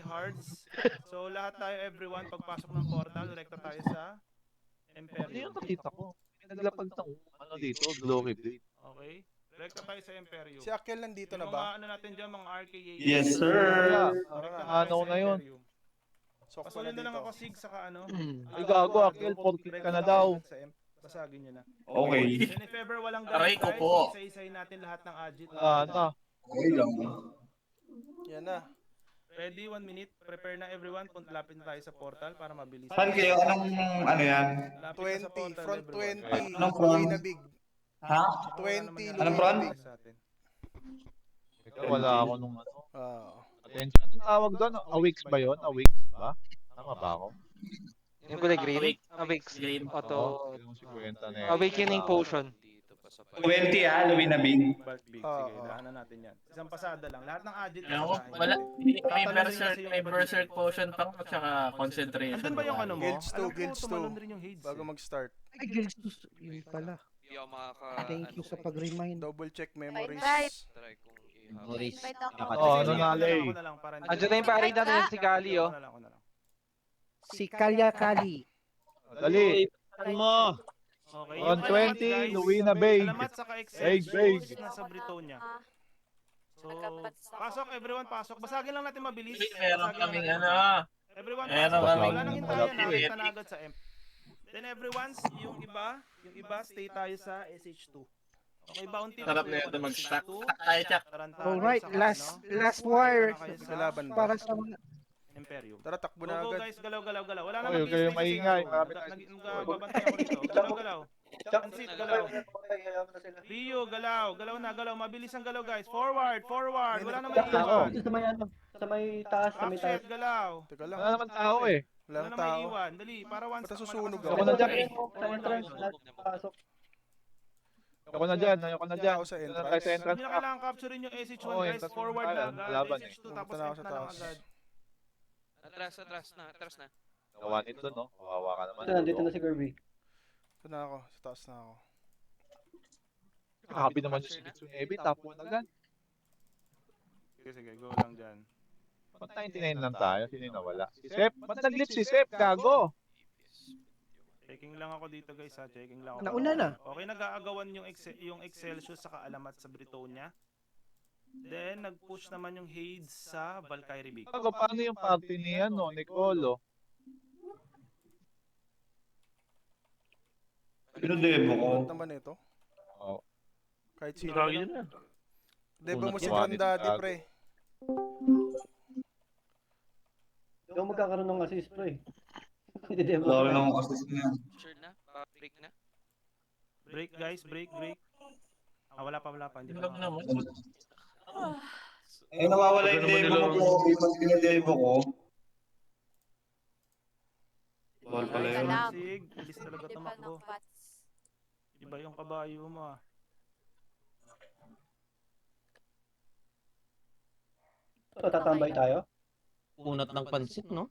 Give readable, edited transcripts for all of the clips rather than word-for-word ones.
tryhards. So lahat tayo, everyone, pagpasok ng portal, rekta tayo sa Ano Imperium. yung nakita ko? May naglapag ng ano dito, Glory Blade. Okay? Rekta tayo sa Imperium. Si Akel nandito na Yung ba? mga ano natin dyan, mga RKA. Yes, sir. Kaya, Rekta na tayo ano sa na yun? Imperium. Sok pa Pasunin na na lang dito. ako, Sig, saka ano. Ay gago, Akel, 4 ka na daw. Sa Imp. Basagin nyo na. Okay. And if ever walang Aray guide, ko guys, po. isa-isahin natin lahat ng agit. Wala na. Okay lang. Yan na. Ready, 1 minute. Prepare na everyone. Lapit na tayo sa portal para mabilis. Saan kayo? Anong ano yan? Lapit na sa 20, portal, front everyone. 20, Anong front? Luina Big. Ha? 20, Anong Luina front? Big. Sa atin. Teka, wala ako nung ano. Attention. Anong tawag doon? Awakes ba yun? Awakes ba? Tama ba ako? Yung kulay green? Awakes. Green. Auto. Yung 50 na yun. Awakening potion. 20 Luina Big. Bulk big. Sige, daanan natin yan. Isang pasada lang. Lahat ng agit. Ano, basahin wala, natin. may berserk potion pa at saka concentration. Andun ba yung ano mo? Guilds 2, Alam ko, Guilds 2. tumalon rin yung Hades. Bago mag-start. Ay, Guilds 2. Yun pala. Hindi ako makaka... Thank you sa pag-remind. Double check memories. Try kong Memories. Oh, ano na, Lay? Andiyan na yung pari natin si Gali, oh. Si Kalya Kali. Dali. mo. Okay. On yung 20, guys, Luina Big. Alamat sa Big, Excelsior big. nasa Britonia. So, pasok everyone, pasok. Basagin lang natin mabilis. Meron Basagin lang kaming natin. ano. Everyone, Meron pasok. kaming Wala nang hintayan, malapit. nakita na agad sa M. Then everyone, yung iba, stay tayo sa SH2. Okay, bounty. Sarap na ito mag-stack. Tayo, Chuck. Alright, last wire. Kalaban ba? Para sa mga... Imperium. Tara, takbo Go, na go agad. guys, galaw. Wala Oy, naman huwag kayong maingay. Marami Nagbabantay ako rito. Galaw. Pansit, galaw. Rio, galaw na. Mabilis ang galaw guys. Forward. Wala naman iiwan. Sa may ano, sa may taas, sa may taas. Offset, galaw. Teka lang. Wala naman tao eh. Wala Wala nang naman tao. iiwan. Dali, para once. Ba't nasusunog Ako ako? na dyan. Sa entrance, lahat pasok. Ako na dyan. Ayoko na dyan. Ako sa Doon na tayo sa entrance. entrance. Hindi na kailangan capturein yung SH1 Oo, guys. entrance Forward tayo, na. laban eh. SH2 tapos Pumunta na ako end sa na lang taas. agad. Atras na. Gawa nito, no? Kawawa ka naman. Ito, nandito na si Kirby. Ito na ako. Sa taas na ako. Happy naman yung si Mitsunebi. Tapo na agad. Sige, go lang dyan. Ba't 99 lang tayo? Sino yung nawala? Si Sep? Ba't nag-glitch si Sep? Gago! Checking lang ako dito guys ha. Checking lang ako. Nauna na. Okay, nag-aagawan yung Excelsior sa kaalamat sa Britonia. Then, nag-push naman yung Hades sa Valkyrie Big. Gago, paano yung party ni ano, Nicolo? Pinodemo ko. Ba't naman ito? Oh. Kahit sino Lagi na. na. Debo mo si Unat Granddaddy, gago. pre. Ikaw magkakaroon ng assist, pre. Hindi, demo. Wala lang ako assist niya. Sure na? Break na? Break guys, break. Wala pa. Hindi Wala pa. naman. Eh, nawawala yung demo ko. Pag pinademo ko. Bawal pala yun. Sig, bilis talaga tumakbo. Iba yung kabayo mo ah. Ito, tatambay tayo. Unat ng pansit, no?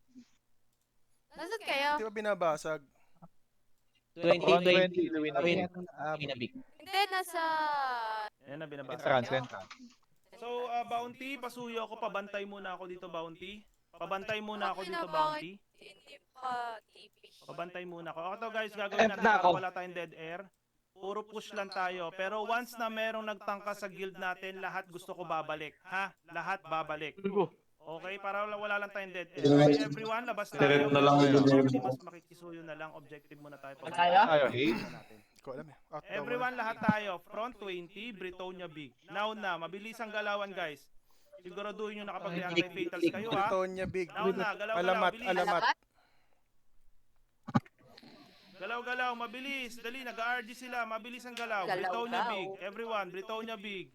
Nasaan kayo? Di ba binabasag? 20, Luina Big. Pinabik. Hindi, nasa... Ayan na, binabasa. Entrance. So, Bounty, pasuyo ako. Pabantay muna ako dito, Bounty. Pabantay muna ako Okay dito, na, Bounty. Hindi pa TP. Pabantay muna ako. Ito guys, gagawin natin para wala tayong dead air. Puro push lang tayo. Pero once na merong nagtangka sa guild natin, lahat gusto ko babalik. Ha? Lahat babalik. Okay, para wala lang tayong dead air. Okay, everyone, labas tayo. Direct na lang yung demo. Mas makikisuyo na lang. Objective muna tayo. Tayo, hate. Hindi ko alam eh. Everyone, lahat tayo. Front 20, Britonia Big. Now na, mabilis ang galawan guys. Siguraduhin nyo nakapag-react may fatals kayo ha. Britonia Big. Now na, galaw, Alamat, bilis. alamat. Galaw, mabilis. Dali, nag-RG sila. Mabilis ang galaw. Britonia Big. Everyone, Britonia Big.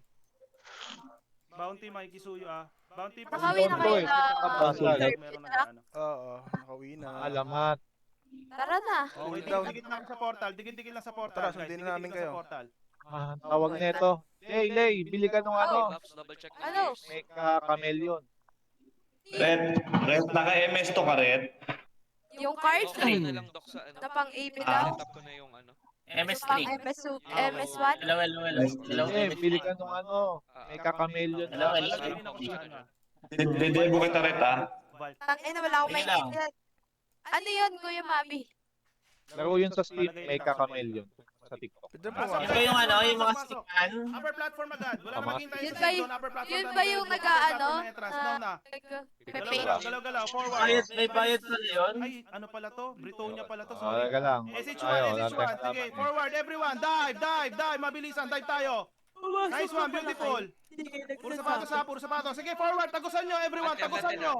Bounty, makikisuyo ah. Bounty, Nakauwi na kayo na... Meron na ano. Oo, nakauwi na. Alamat. Tara na. Okay, dikit lang sa portal. Dikit sa portal. Tara, guys. sundin Dikit-dikit namin lang kayo. sa portal. Tawag nito. Lay, bili ka nung ano. Double check. Ano? May ka-chameleon. Red, naka-MS to ka, Red. Yung card? Okay na lang, Doc, sa ano. Na pang AP daw? Tap ko na yung ano. Yung pang MS3. MS1? Hello. Bili ka nung ano. May ka-chameleon. Hello. Lalagay din ako sa ano. Didemo kita, Red, ha? Vault. Tangina, wala akong Sige lang. maintindihan. Ano yun, Kuya Mami? Laro yun sa Steam, may kakamel yun. Sa TikTok. Pwede mo Pasok, Ito nga. yung ano, yung mga pasok. stickman. Upper platform agad. Wala Tama. namang hintay Yun sa ba safe yung- zone. Upper platform Yun na ba agad. yung Upper nag-ano? platform na entrance. Now na. May Galaw, paint. galaw, galaw, galaw. Forward. Bayad, may bayad sa yun. Ay, ano pala to? Britonia pala to. Ah, Sorry. talaga lang. SH1, Tayo, SH1. wala tayong Sige, kalaban eh. forward everyone. Dive, dive, dive. Mabilisan, dive tayo. Nice one, beautiful. Puro sapatos ha, puro sapatos. Sige, forward. Tagusan nyo, everyone. Tagusan nyo.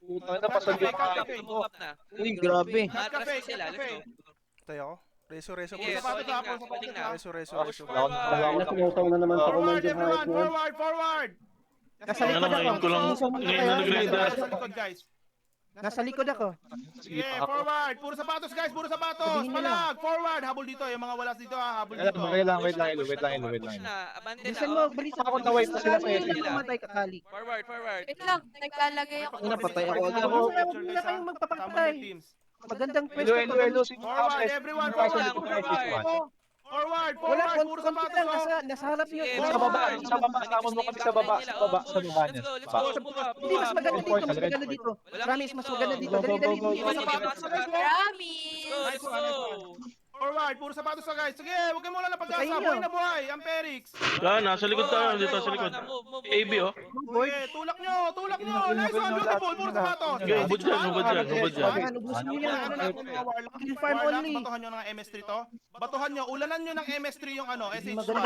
Puta na, pasag yung Tumupap na. Uy, grabe. Cat Matras cafe, na sila, cat let's cafe. go. Patay ako. Reso, reso. Puro Yes, sapatos calling ha, na, puro sapatos calling ha. Reso, reso, Push reso. forward. Nasusaw na naman sa Forward command yung everyone, hype mo. forward, forward. Nasa likod ako. Nasa likod guys. Nasa likod ako. Sige, forward. Puro sapatos guys, puro sapatos. Sabihin nyo Palag, forward. Habol dito, yung mga walas dito ha, habol Wait dito. lang, wait lang, Ilo, wait lang, Ilo, wait lang. Push na, abandon Bilisan na. mo, oh. bilisan Ako na-wipe na sila sa Kali, SL. mamatay ka, Kali. Forward, forward. Wait lang, naglalagay ako. Una, patay ako agad. Huwag na kayong magpapatay. Magandang pwesto Ilo, ko. Ilo, sino Forward, everyone, forward. Forward, forward, puro sapatos lang, oh. nasa harap nyo. Sige, Sa baba, sa baba, samon mo kami sa baba, sa baba, sa baba niya. Let's go, Baba. let's go. Move up, Hindi, move mas up. maganda dito, mas Red maganda point. dito. Walang Promise, mas maganda dito. Go, go, Dali, dali, go, go, dali. go. Sapatos sa guys, oh. Promise. Nice one, nice one. Forward, puro sapatos sa guys. Sige, huwag kayo muna na pag-asa. Sa inyo. Buhay na buhay, Amperix. Nasa likod tayo, dito sa likod. AB, oh. Sige, tulak nyo, tulak nyo. Nice one, beautiful, puro sapatos. Sige, hubad dyan, hubad dyan, hubad dyan. Ayan, ubusin nyo yan. Ano na, mga warlock? Kill farm Warlock, only. batuhan nyo ng MS3 to. Batuhan nyo, ulanan nyo ng MS3 yung ano, SH1.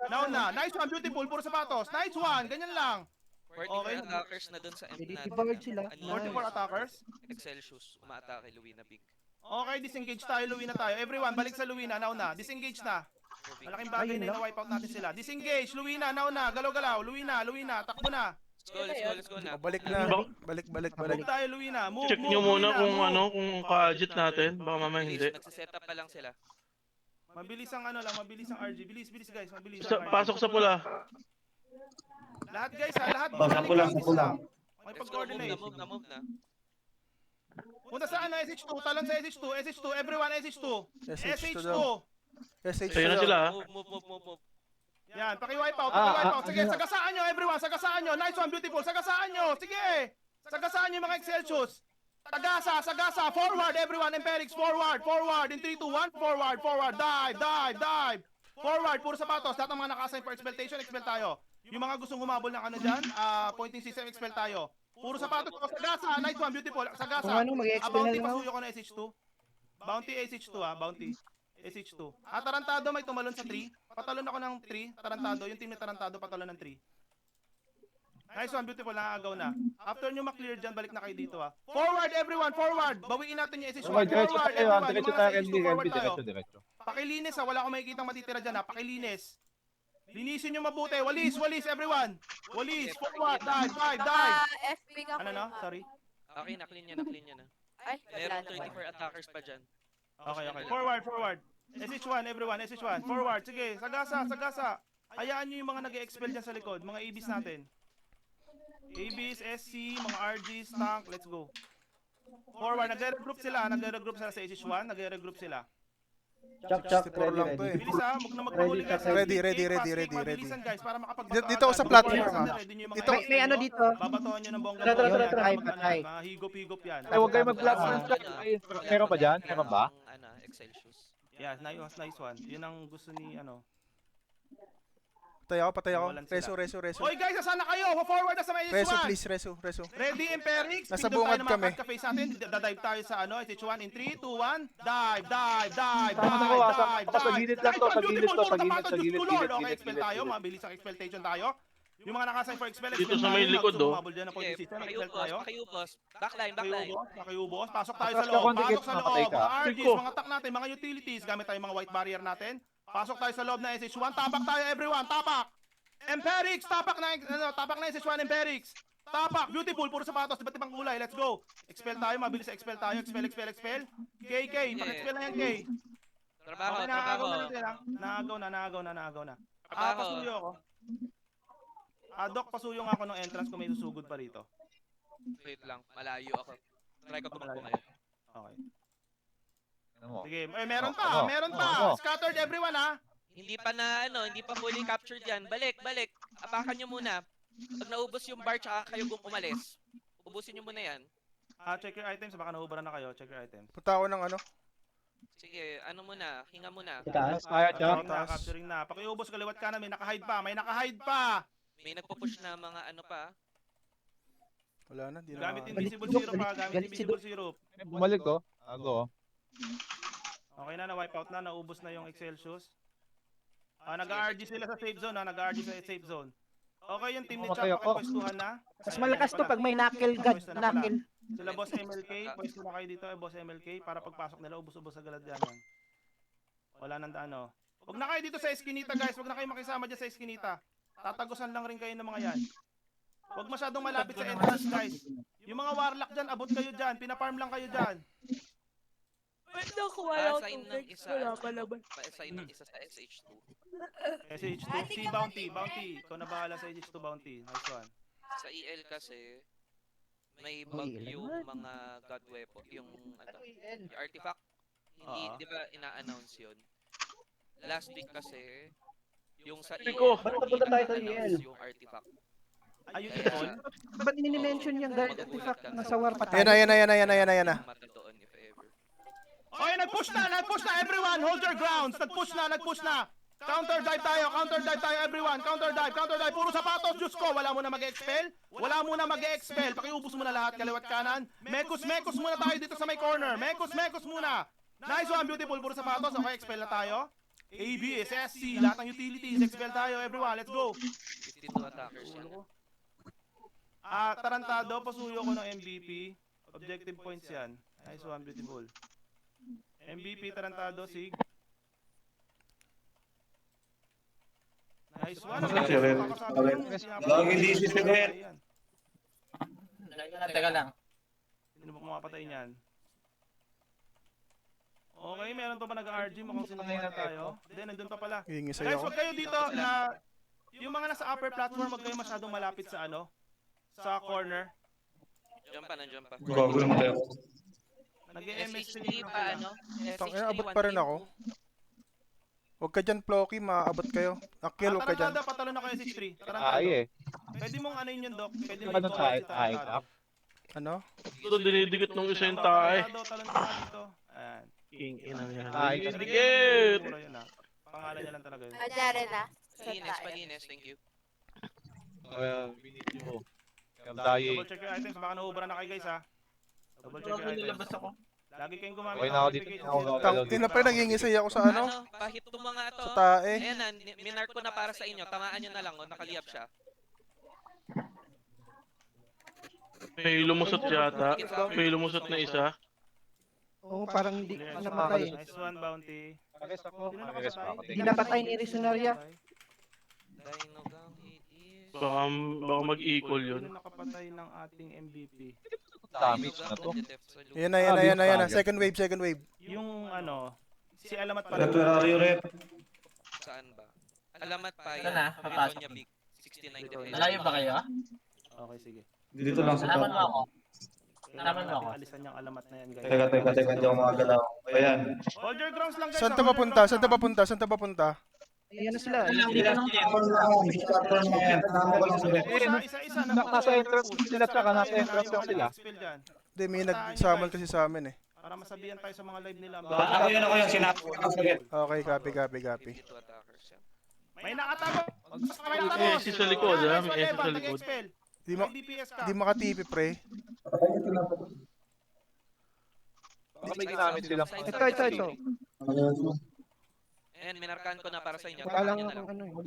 Now na, nice one, beautiful, puro sapatos. Nice one, ganyan lang. 44 attackers na dun sa M Pwede natin. i-guard sila. 44 attackers. Excel shoes, umaatake, Luwina Big. Okay, disengage tayo, Luwina tayo. Everyone, balik sa Luwina, now na. Disengage na. Malaking bagay na yung wipe out natin sila. Disengage, Luwina, now na. Galaw-galaw, Luwina, Luwina, takbo na. Let's go, let's go, let's go na. Balik na. Balik, balik, balik. Move tayo, Luwina. Move, Check move, nyo muna Luwina, kung move. ano, kung ka-agit natin. Baka mamaya hindi. Nagsiset up pa lang sila. Mabilis ang ano lang, mabilis ang RG. Bilis, bilis guys, mabilis Sa, ang RG. pasok sa pula. Lahat guys ha, lahat. Pasok ko lang, pasok lang. May Let's go, move na, pag-coordinate. move na, move na. Punta sa ano, SH2, talon sa SH2, SH2, everyone SH2. SH2 SH2. daw. SH2 Ayun na daw. sila, ha. Move. Yan, paki-wipe out, paki-wipe out. Sige, sagasaan nyo everyone, sagasaan nyo. Nice one, beautiful, sagasaan nyo. Sige, sagasaan nyo yung mga Excelsius. Sagasa, sagasa, forward everyone, Imperix, forward, forward. In 3, 2, 1, forward, forward, dive, dive, dive. Forward, puro sapatos. Lahat ng mga naka-assign for exploitation, expel tayo. Yung mga gustong humabol ng ano dyan, pointing system, expel tayo. Puro sapatos, sagasa, nice one, beautiful, sagasa. Kung ano, mag-expel na Bounty, lang ako. pasuyo ko na SH2. Bounty SH2 Bounty. SH2. Tarantado may tumalon sa 3. Patalon ako ng 3. Tarantado, yung team ni Tarantado patalon ng 3. Nice one, beautiful, nakagaw na. After nyo maklear dyan, balik na kayo dito ha. Forward everyone, forward! Bawiin natin yung SH1. Okay, diretso Forward tayo, everyone, diretso yung mga tayo, sa SH2, forward tayo. diretso, diretso. Pakilinis ha, wala akong makikita matitira dyan ha. Pakilinis. Linisin nyo mabuti. Walis, walis everyone. Walis, forward, dive, dive, dive. FB ka Ano no? Sorry. Okay, na-clean niya, na-clean niya na. Ay, Meron wala naman. 34 attackers pa dyan. Okay, okay. Forward, forward. SH1, everyone, SH1. Forward, sige. Sagasa, sagasa. Hayaan nyo yung mga nag-expel dyan sa likod. Mga ABs natin. ABs, SC, mga RGs, tank. Let's go. Forward, nagre-regroup sila. Nagre-regroup sila sa SH1. Nagre-regroup sila. Chak, chak, 64 ready, lang to ready. eh. Bilis ha, huwag na magpahuli guys. Ready, Take ready, fast, ready, take ready, ready. mabilisan, guys, para Dito ako sa platform, ha. Dito. May ano dito. Babatuhan nyo ng bongga. Tara, tara, tara, Patay, Mag- patay. Mga higop-higop yan. Ay, huwag kayo mag-flat Ano, chat. Ay, meron pa dyan? Meron ba? Ano, Excel shoes. Yeah, nice one. Yun ang gusto ni ano. Patay ako, patay ako. Walan sila. Reso, reso, reso. Hoy guys, nasaan na kayo? Forward na sa may Reso, SH1. please, reso, reso. Ready, Imperix? Nasa Tignan bungad tayo ng mga kami. cut cafe sa atin. Dadive tayo sa ano, SH1 in 3, 2, 1. Dive, dive, dive, Tama na dive, ko, dive, sa gilid lang to, sa gilid to, sa gilid, Beautiful, sa gilid, Lord. gilid, Okay, gilid, expel gilid, tayo. gilid. Mabilis ang exploitation tayo. Yung mga nakasign for expel, Dito expel sa may tayo. likod, Mga gusto oh. humabol dyan ng point Sige, system, expel pakiubos, tayo. pakiubos. Backline, backline. Pakiubos. Pasok tayo sa Atras ka, loob. konti, Pasok sa Kit, loob. makatay ka. Mga RGs, Ko. mga tak natin, mga utilities. Gamit tayo mga white barrier natin. Pasok tayo sa loob na SH1. Tapak tayo, everyone. Tapak. Imperix, tapak na SH1, Imperix. Tapak, beautiful, puro sapatos, iba't ibang kulay. Let's go. Expel tayo, mabilis expel tayo. Expel. KK, pag-expel na yan, K. Trabaho, Okay, trabaho. naagaw na. Trabaho. Pasuyo ako. Doc, pasuyo nga ako ng entrance kung may susugod pa rito. Wait lang, malayo ako. Try ko tumakbo ngayon. Okay. Ano mo? Sige, meron Ano? pa. Ano? Scattered everyone ha. Hindi pa hindi pa fully captured yan. Balik. Apakan nyo muna. Pag naubos yung bar, tsaka kayo umalis. ubusin nyo muna yan. Check your items, baka nahubaran na kayo. Check your items. Punta ako ng ano. Sige, ano muna, hinga muna. Itaas. Kaya, Chak. Capturing na. Pakiubos kaliwat ka na, may naka-hide pa. May naka-hide pa! May nagpo-push na mga ano pa. Wala na, di na. Gamit invisible syrup pa. Gamit invisible syrup. Bumalik ko. Ako. Okay na, na-wipe out na. Naubos na yung Excelsius. Nag-RG sila sa safe zone. Nag-RG sa safe zone. Okay, yung team ni Mamatay Chuck, ako. pakipwestuhan na. Mas malakas to pag may knuckle god, knuckle. Sila Boss MLK, pwesto na kayo dito, Boss MLK, para pagpasok nila, ubos-ubos sa galad yan. Wala nang ano. Huwag na kayo dito sa eskinita, guys. Huwag na kayo makisama dyan sa eskinita. Tatagusan lang rin kayo ng mga yan. Huwag masyadong malapit sa entrance, guys. Yung mga warlock dyan, abot kayo dyan. Pinafarm lang kayo dyan. Pwede ako wala Pa-assign ng isa. Pa-assign ng isa sa SH2. SH2, si Bounty. Ikaw na bahala sa SH2 Bounty. Nice one. Sa EL kasi, may bug yung mga god weapon, yung artifact. Hindi, di ba ina-announce yun? Last week kasi, yung sa EL, Ba't napunta tayo sa ina-announce EL? yung artifact. Ayun Kaya, yun. Ba't ini-mention yung guard artifact na sa war pa Ayan na, tayo? ayan na. mata doon if ever. Okay, nag-push na everyone. Hold your grounds. Nag-push na. Counter dive tayo, everyone. Counter dive. Puro sapatos, Diyos ko. Wala muna mag-expel. Pakiubos muna lahat, kaliwat kanan. Mekos muna tayo dito sa may corner. Mekos muna. Nice one, beautiful. Puro sapatos. Okay, expel na tayo. AB, SSC, lahat ng utilities. Expel tayo, everyone. Let's go. 52 attackers yan. Tarantado, pasuyo ko ng MVP. Objective points yan. Nice one, beautiful. MVP, Tarantado, Sig. Nice one. Si Red. Lagi DC si Red. Teka lang. Sino ba kumapatay niyan? Okay, meron pa ba nag-RG? Mukhang sinungaling tayo. Hindi, nandun pa pala. Hihingisay Guys, ako. huwag kayo dito na yung mga nasa upper platform, huwag kayo masyadong malapit sa sa corner. Nandiyan pa. Gago naman tayo. Nag-MSC SH3 pa, ano? Tangina, abot pa rin ako. Huwag ka dyan, Floki, maaabot kayo. Akil, huwag ka dyan. Tarantado, patalo na kayo 6-3. Tarantado. Ay, Pwede mong ano yun, Doc. Pwede Ano mong sa i-call si ay, Tarantado. Ano? Ito, dinidikit nung isa yung tae. Tarantado, talon ka nga dito. Ayan. King ina yan. Ay, Dikit! Mura yun, pangalan niya lang talaga yun. Kunyari na. Palinis, thank you. we need you. Kamdaye. Double check your items, baka nahubaran na kayo guys ha. Double check your items. Nilabas ako. Lagi kayong gumamit Okay ng na ako dito. notification. Tangina pa, nangingisay ako sa ano? Pahit to mga to. Sa tae. Ayan na, minark ko na para sa inyo. Tamaan nyo na lang, nakaliyap siya. May lumusot yata. May lumusot na isa. Oo, parang hindi Clear. namatay. Nice one, Bounty. Pares ako. Sino Pares nakapatay? ako. Hindi napatay ni Risonaria. Dinogang it is... Baka mag-equal yun. Sino nakapatay ng ating MVP? Damage na to. Ayan na. Second wave. Yung si Alamat pala. Red, where are you, Red? Saan ba? Alamat pa Saan na? Papasok. Big 69 Malayo ba kayo? Okay, sige. Dito lang sa Alaman mo top. ako. Kailangan Alaman mo natin ako. alisan yung Alamat na yan, guys. Teka, hindi ako makagalaw. Ayan. Hold your grounds lang, guys. Saan ha? ta Hold your papunta? grounds, ha? Ayan na sila. Isa-isa na. Nasa entrance sila, tsaka nasa entrance lang sila. Hindi, may nagsaman kasi sa amin eh. Para masabihan tayo sa mga live nila. Ako yung sinabi ko sa Red. Okay, copy. 52 attackers yan. May nakatago. May May AC sa likod, ha? May AC sa likod. Di ma- DPS ka. Di makatipi, pre. Baka may ginamit silang Ito. Ayan, minarkaan ko na para sa inyo. Wala lang Tamaan nyo na akong lang. ano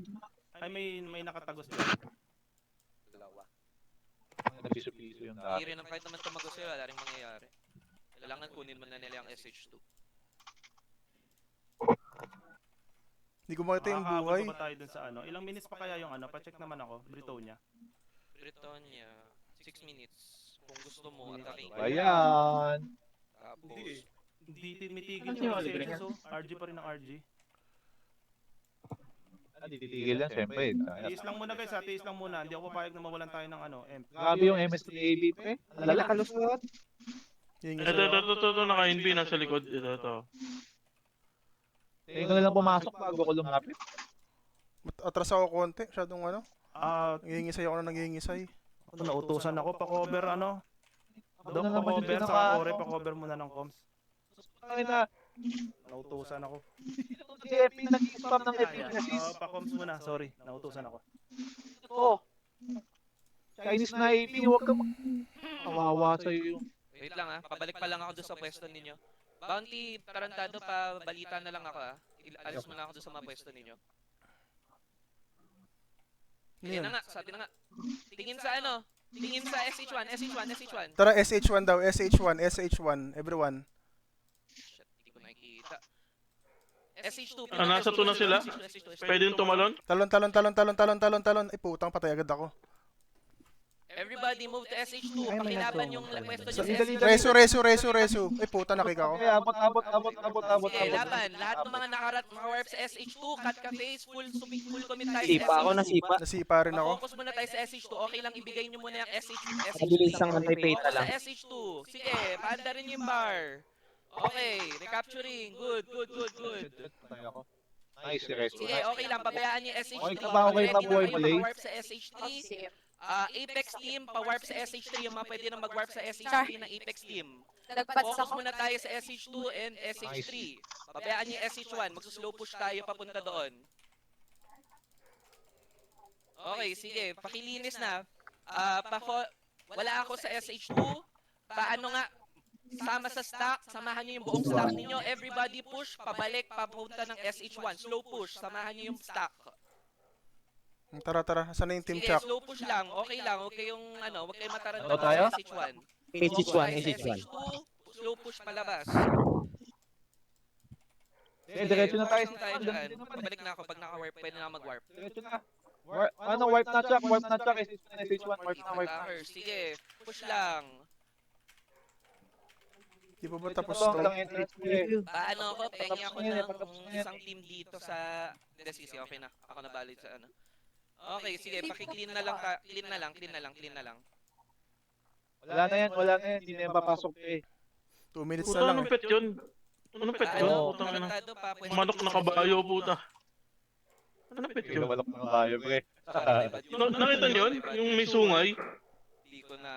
eh. Ay, may nakatagos din. Dalawa. nabiso-biso yung Hindi dati. rin ang kahit naman tumagos sila, wala rin mangyayari. Kailangan kunin mo na nila yung SH2. Hindi ko makita yung Makakaabot buhay. pa ba tayo dun sa Ilang minutes pa kaya yung Pa-check naman ako. Britonia. Britonia, 6 minutes. Kung gusto mo, ataking. Ayan. Tapos, Hindi timitigil yung messages, RG pa rin ang RG. Hindi titigil yan, siyempre. Tiis lang muna guys ha, tiis lang muna. Hindi ako papayag na mawalan tayo ng MP. Grabe yung MS3AB, pre. Lala kalusot. Ito, naka-NB nasa likod. Ito. Tingin ko na lang pumasok bago ko lumapit. Atras ako konti. Masyadong Nangingisay ako na nangingisay. Nautusan ako pa cover Doon na naman yung Pa-cover sa pinaka... Ore, pa-cover muna ng comms. Ay na, Nautusan ako. si Epi nag-spam ng Epi assist. Pa-comms muna, sorry. Nautusan ako. Oh. Chinese na Epi, huwag ka kawawa sa'yo yung... Wait lang pabalik pa lang ako doon sa pwesto ninyo. Bounty, tarantado pa, balita na lang ako Alis mo na ako doon sa mga pwesto ninyo. Yan na nga, sabi na nga. Tingin sa ano? Tingin sa SH1, SH1, SH1. Tara, SH1 daw, SH1, SH1, everyone. Shit, hindi ko nakikita. SH2, Nasa 2 na sila? Pwede yung tumalon? Talon. Ay, putang, patay agad ako. Everybody move to SH2. Pakilaban yung pwesto niya sa Dali, SH2. Resu. Ay, puta, nakika ko. Okay, abot. Sige, laban. Lahat ng mga naka-warp sa SH2, cut ka face, full commit tayo Nasipa ako, sa SH2. nasipa. Nasipa rin ako. Focus muna tayo sa SH2. Okay lang ibigay nyo muna yung SH2. Mabilis ang anti-pay Focus lang. sa SH2. Sige, paanda rin yung bar. Okay, recapturing. Good. Patay ako. Nice, rest. Sige, okay lang. Pabayaan yung SH3. Okay ka ba? Okay na buhay, Blade? Mag-warp sa SH3. Apex team, pa-warp sa SH3. Yung mga pwede na mag-warp sa SH3 ng Apex team. Focus muna tayo sa SH2 and SH3. Pabayaan yung SH1. Magsuslow push tayo papunta doon. Okay, sige. Pakilinis na. Wala ako sa SH2. Paano nga? Sama sa stack. Samahan nyo yung buong stack ninyo. Everybody push. Pabalik. Papunta ng SH1. Slow push. Samahan nyo yung stack. Tara. Saan na yung team Sige, check? slow push lang. Okay lang. Huwag kayong huwag kayong mataranta Ano tayo? sa SH1. SH1. Slow push palabas. Diretso na tayo. Dyan. Pabalik na ako. Pag naka-warp, pwede na mag-warp. Diretso na. Wipe na check, SH1, wipe na. Sige, push lang. Di pa ba tapos Ito to? lang entrance ko eh. Paano ako? Pengi ako Patapos na yan, patapos na ng yan. isang team dito sa... Hindi, sige, okay na. Ako na valid sa ano. Okay, sige, paki-clean na lang. Clean na lang. Wala na yan, hindi na yan papasok eh. 2 minutes Puta, na lang. anong pet yun? Anong pet yun? Oo. Putang ina. Tarantado pa. pwede Manok dito na sa kabayo, SH2. puta. Anong pet yun? Wala ng kayo, pre. Nakita niyo yun? Yung may sungay? Hindi ko na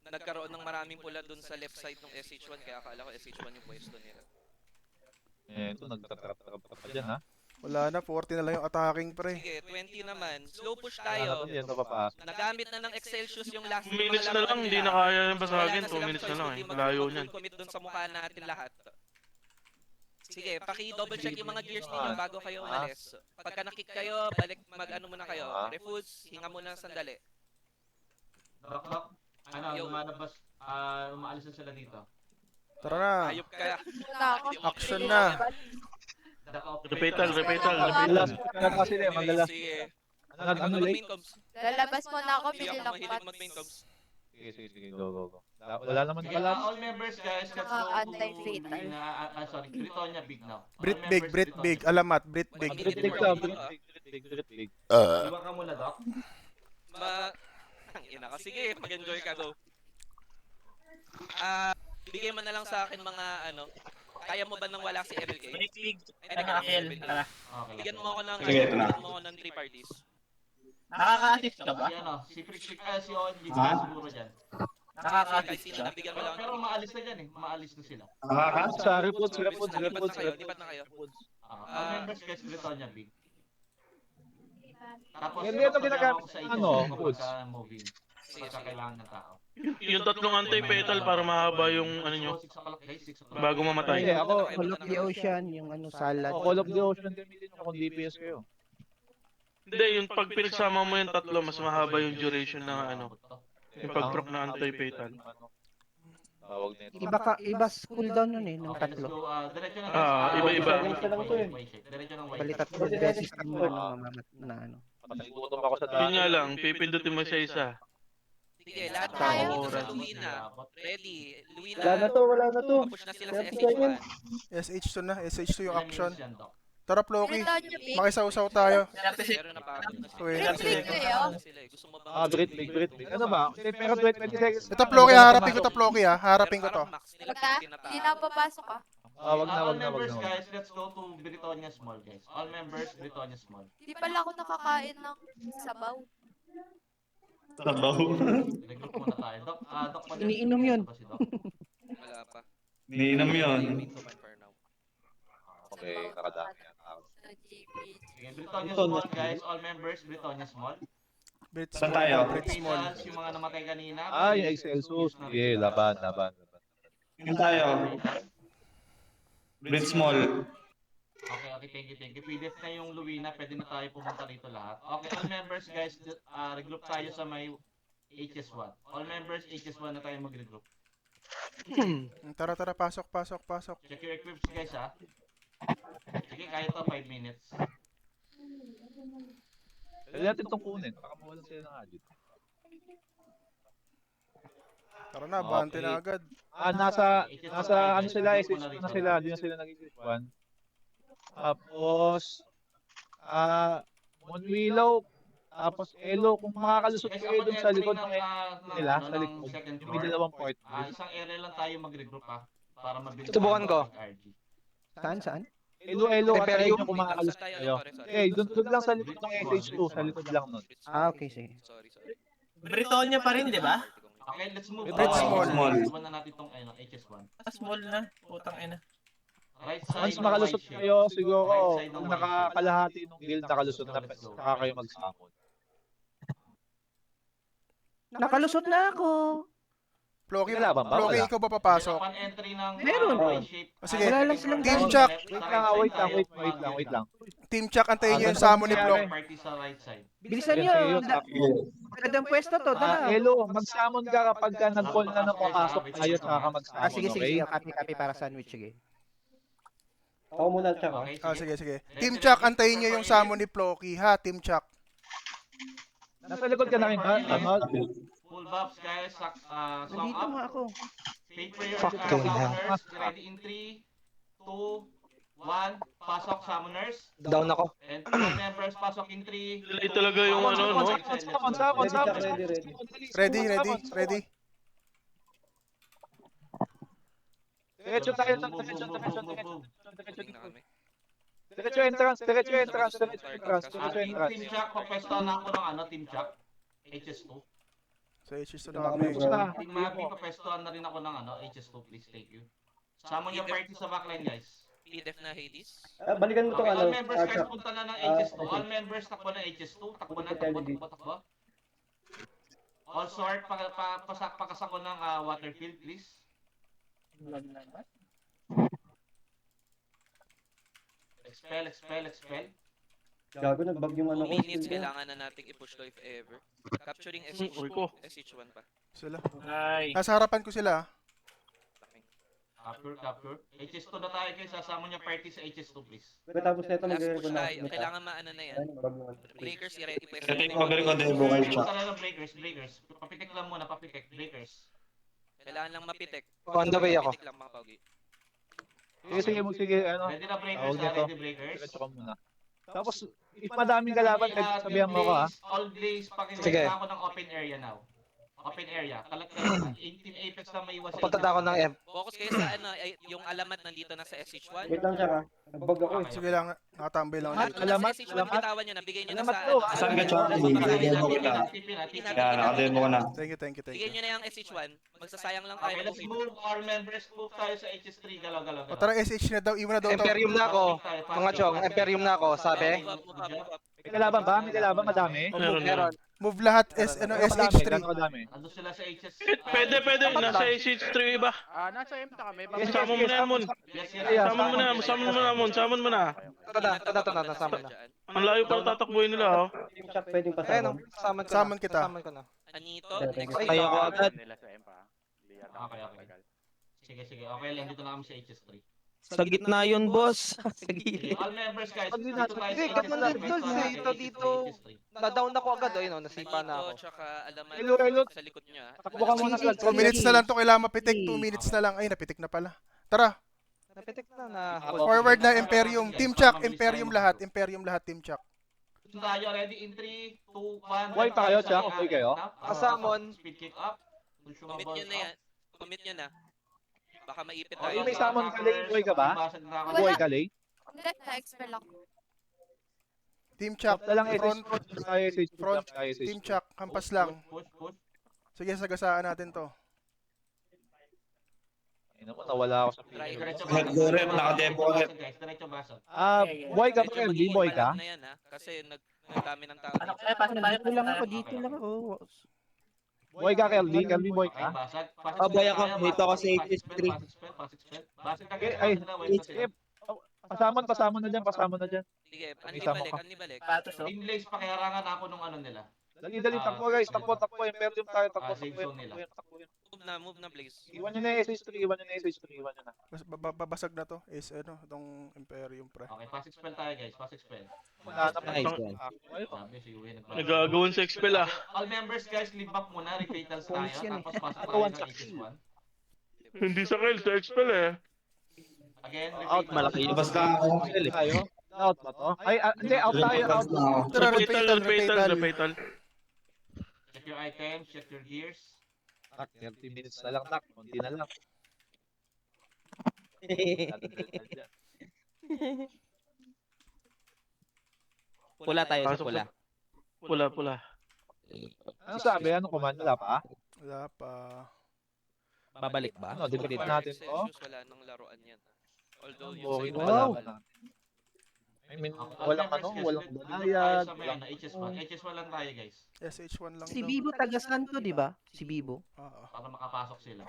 nagkaroon ng maraming pula dun sa left side ng SH1 kaya akala ko SH1 yung pwesto nila. Ito, nagtatrap-trap pa dyan, ha? Wala na, 40 na lang yung attacking pre. Sige, 20 naman. Slow push Wala na tayo. to, yan papapasok. Nagamit na ng Excelsius yung last 2 minutes na lang, hindi na kaya yung basagin. 2 minutes na lang eh. Layo niyan. Commit dun sa mukha natin lahat. Sige, paki-double check yung mga gears ninyo bago kayo umalis. Pagka nakik kayo, balik mag-ano muna kayo. Refuse, hinga muna ng sandali. Yo. Umaalis na sila dito. Tara na. Ayop ka. Action na. Repetal. Magalas na sila, magalas. Sige. Ano late? Main comms. Lalabas mo na ako, Hindi pili ako lang mahilig mag-main comms. Sige, go. Wala naman pala. All members guys, let's go to Anti-fatal. sorry, Britonia Big now. Brit big. Alamat, Brit big. Brit big. Iwan ka muna, Doc. Ang ina ka. Sige, mag-enjoy ka, go. Bigay mo na lang sa akin mga kaya mo ba nang wala si MLK? Ay, Okay. bigyan mo ako ng Sige, ito na. 3 parties. Nakaka-assist ka ba? Si Frick si Only siguro dyan. Kahit sino nabigyan mo lang. Pero maalis na dyan eh. Maalis na sila. Sa reports. Lipat na kayo. All members guys, Britonia Big. Tapos, Hindi ito ginagamit sa Woods. moving. Sige, Sa sige. kailangan ng tao. Yung tatlong anti-petal para mahaba yung ano nyo, 6 o'clock guys, 6 o'clock. bago Hindi, mamatay. ako, Call of the Ocean, yung salad. Call of the Ocean gamitin nyo kung DPS kayo. Hindi, yung pag pinagsama mo yung tatlo, mas mahaba yung duration ng yung pag-proc na anti-petal. Tawag nito. Iba cooldown nun ng Okay, let's tatlo. go. Diretso na. Iba-iba. Diretso ng white. Balikat mo beses ang mamamat na Nagutom ako sa Yun nga lang, pipindutin mo siya isa. Sige, lahat Tayo. tayo dito sa Luina. Ready. Luina. Wala na to. Push na sila sa SH1. SH2 na, SH2 yung action. Yan, Doc. Tara, Ploki. Britonia Big. Makisaw-saw tayo. Pero napagod na sila. Wait, Brit big kayo. Gusto mo ba? Brit big. Ano ba? Pero 20 seconds. Ito, Ploki, harapin ko to, Ploki, ha. Harapin ko to. Pagka, hindi na ako papasok ah. Wag All na. members guys, let's go to Britonia Small guys. All members, Britonia Small. Hindi pala ako nakakain ng sabaw. Sabaw. Regroup muna tayo. Doc, Iniinom yun. ba si Doc? Wala pa. Niinom yun. For now. Okay, nakadami yan. Sige, Britonia Small guys. All members, Britonia Small. Brit Saan small, tayo? Brit small. Criminals, yung mga namatay kanina. Yung Excelsus. Sige, laban. Yun tayo. Blitz Small. Okay, thank you. PDF na yung Luwina, pwede na tayo pumunta rito lahat. Okay, all members guys, regroup tayo sa may HS1. All members, HS1 na tayo mag-regroup. Tara, pasok. Check your equips guys ha. Sige, kaya to 5 minutes. Kaya natin itong kunin. Baka mawalan sila ng agit. Tara na, bante na agad. Nasa ano sila, SS2 na sila. Hindi na sila nag-SS1. Tapos, Monwillow, tapos Elo, kung makakalusot kayo dun sa likod ng nila, sa likod, yung may dalawang port. Isang area lang tayo mag-regroup ha. Para mabilis. Subukan ko. Saan? Elo, Imperium. kung makakalusot kayo. Okay, dun lang sa likod ng SH2, sa likod lang nun. Okay, sige. Sorry. Britonia pa rin, di ba? Okay, let's move. Blitz Small. Let's na natin itong HS1. Small na. Putang ina. Right side. Once makalusot kayo, siguro, kung nakakalahati ng guild nakalusot na, saka kayo mag-summon. Nakalusot na ako. Ploki, Wala ba? Wala. ikaw ba papasok? One entry ng Meron. shape. Sige. Wala lang silang Team gamit. Chuck. Wait lang. Team Chuck, antayin nyo yung summon ni Plok. Party sa right side. Bilisan nyo. Magandang pwesto to. Tara. Elo, mag-summon ka kapag ka nag-call na ng papasok tayo, saka ka mag-summon, Sige. okay? Copy para sandwich. Sige. Ako muna, Chuck. Sige. Team Chuck, antayin nyo yung summon ni Ploki, ha? Team Chuck. Nasa likod ka namin ba? Full buffs guys. Song Nandito up. nga ako. Take prayer. Fucking hell. Summoners. Ready in 3, 2, 1. Pasok summoners. Down ako. And team members pasok in 3. Delay talaga yung ano, no? Ready. Diretso tayo, diretso entrance. Team Chuck, papwesto na ako ng Team Chuck. HS2. Sa HS2 na kami. Team Mavi, papwestohan na rin ako ng HS2, please. Thank you. Summon yung party sa backline, guys. PDF na Hades. Balikan mo Okay, itong all members guys, Chuck. punta na ng HS2. All members, takbo na HS2. Takbo. All sort, pakasak ko ng Waterfield, please. Expel. Gago, nag-bug yung ano 2 ko. minutes, kailangan na nating i-push to if ever. Capturing Uy ko. SH1 pa. Sila. Ay. Nasa harapan ko sila. Capture. HS2 na tayo guys, sasama niyo party sa HS2 please. Tapos na ito, Last push mag-recognize tayo. na. Kailangan maano na yan. Lakers, i-pwede. Take over ko din buhay siya. Punta na ng breakers. Papitik lang muna, breakers. Kailangan lang mapitek. On the way ako. Mapitek lang mga paugi. Sige, ano. Ready na breakers, Tawag niya to. ready breakers. Diretso ka muna. Tapos, if madaming kalaban, sabihan mo ko, ha? All blaze, Sige. pakikita ako ng open area now. Open area. Team Apex na may iwas sa Papunta ako ng M. Focus kayo sa yung alamat nandito na sa SH1. Wait lang, Chuck, ha? Nag-bug ako eh. Sige lang, nakatambay lang. Alamat, Alamat, sa SH1, alamat. bitawan nyo na, bigay nyo na Alamat sa to, Saan ka, Chuck? Bigyan mo kita. Yan, nakademo ko na. Thank you. Bigay nyo na yung SH1. Magsasayang lang tayo. Okay, let's move our members. Move tayo sa HS3. Galaw. O tara, SH na daw, iwan na daw to. Imperium na ako. Mga chong, Imperium na ako, sabi. May kalaban ba? May kalaban, madami? Meron. Move lahat SH3. Gano'ng kadami? Ando sila sa HS. Pwede. Nasa SH3 ba? Nasa M na kami. Summon mo na yan, Mon. Summon mo na. Ito na, nasama na. Ang layo pala tatakbuhin nila, oh. Team Chuck, pwedeng Ayun, pasama. summon kita. ko na. Anito, next Ay, week. kayo ko agad. Okay. Sige. Okay lang, dito na kami sa HS3. Sa gitna yun, boss. Sa Okay, all members guys. Pag Dito tayo sa Hindi, kat man HS3. dito, dito. Na-down ako agad, ayun, nasipa na ako. Anito, tsaka alamat Hello. sa likod nyo. Takbo ka muna sa 2 minutes na lang to, kailangan mapitik. 2 minutes na lang. Ay, napitik na pala. Tara, Napitik na. forward na Imperium. Team Chuck, Imperium lahat, Team Chuck. Tayo ready in 3, 2, 1. Buhay pa kayo, Chuck? Buhay kayo? Kasamon. Speed kick up. Commit nyo na yan. Commit nyo na. Baka maipit Oh, tayo. may summon ka, Lay? Buhay ka ba? Basag na ako. Ano Wala. Buhay ka, Lay? Hindi, na-expel ako. Team Chuck, Na lang front, front tayo, SH front, tayo, SH. Team Chuck, hampas lang. Push. Sige, sagasaan natin to. Ay naman, nawala ako sa Try pin. hard. Nag-rep, naka-tempo ko rep. Guys, diretso basag. Boy ka Medyo ba, LB? magiging Boy ka? malat na yan ha. Kasi nagdami ng tao dito. Dito lang ako, dito lang ako. Boy ka, Kelvin? Kelvin, boy Okay, ka? basag. Abay ako, dito ako sa Pasig HS3. spell. Basag ka guys, Ay, basag na, wait na sila. HF. Pasama na dyan. Sige, Isama ka. Anli balik. Team Lace, pakiharangan ako nung ano nila. Dali, takbo guys, takbo. Imperium tayo, takbo. Safe zone nila. Move na please. Iwan nyo na yung SH3, iwan nyo na. Babasag na to. Is ano, itong Imperium pre. Okay, pasig spell tayo guys, pasig spell. Wala na Nice pa. one. Sabi si Uwe nagbago. Nagagawan sa expel ah. All members guys, leave back muna, refatals tayo, Points yan eh. tapos pasok Ito, tayo one ng shot. HS1. Hindi sa kill, sa expel eh. Again, Out, malaki yun. refatals. Basta ako. Tayo. Out ba to? Ay, hindi, out tayo, out. Tara, Fatal, repeatal. fatal. Check your items, check your gears. Tak, 30 minutes na lang, tak. Konti na lang. Pula tayo sa Pasok pula. Pula. Ano sabi? Anong command? Wala pa? Wala pa. Babalik ba? Ano, delete natin to? Celsius, wala nang laruan yan. Although yung Okay, sa wala Wow. pa natin. I mean, Okay, walang members, ano, guys, walang leave bayad, tayo sa may walang... ano, HS1. HS1 lang tayo guys, SH1 lang Si daw. Bibo taga saan to, di ba? Si Bibo. Oo. para makapasok sila.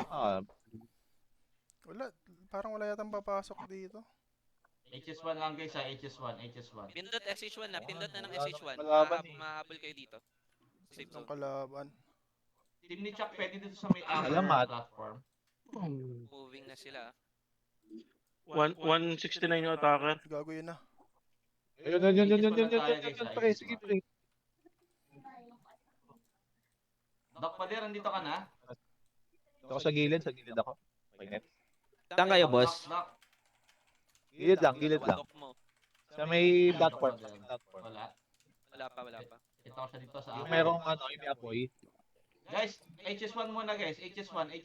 Wala, parang wala yatang papasok dito. HS1 lang guys ha, HS1. Pindot SH1 na, pindot na ng SH1. Malaban eh. Mahabol kayo dito. Safe Itong zone. kalaban. Team ni Chuck pwede dito sa may Alamat. platform. Moving na sila. 169 yung attacker. Gago yun na. Yun. Pre, sige, pre. Doc Pader, andito ka na? Ito ako sa gilid ako. Okay. Saan kayo, boss? Doc, Gilid lang. Dock mo. Sa may Doc, platform. wala. Wala pa. Ito ako siya dito sa Yung akin. merong ano, yung may apoy. Guys, HS1 muna guys, HS1.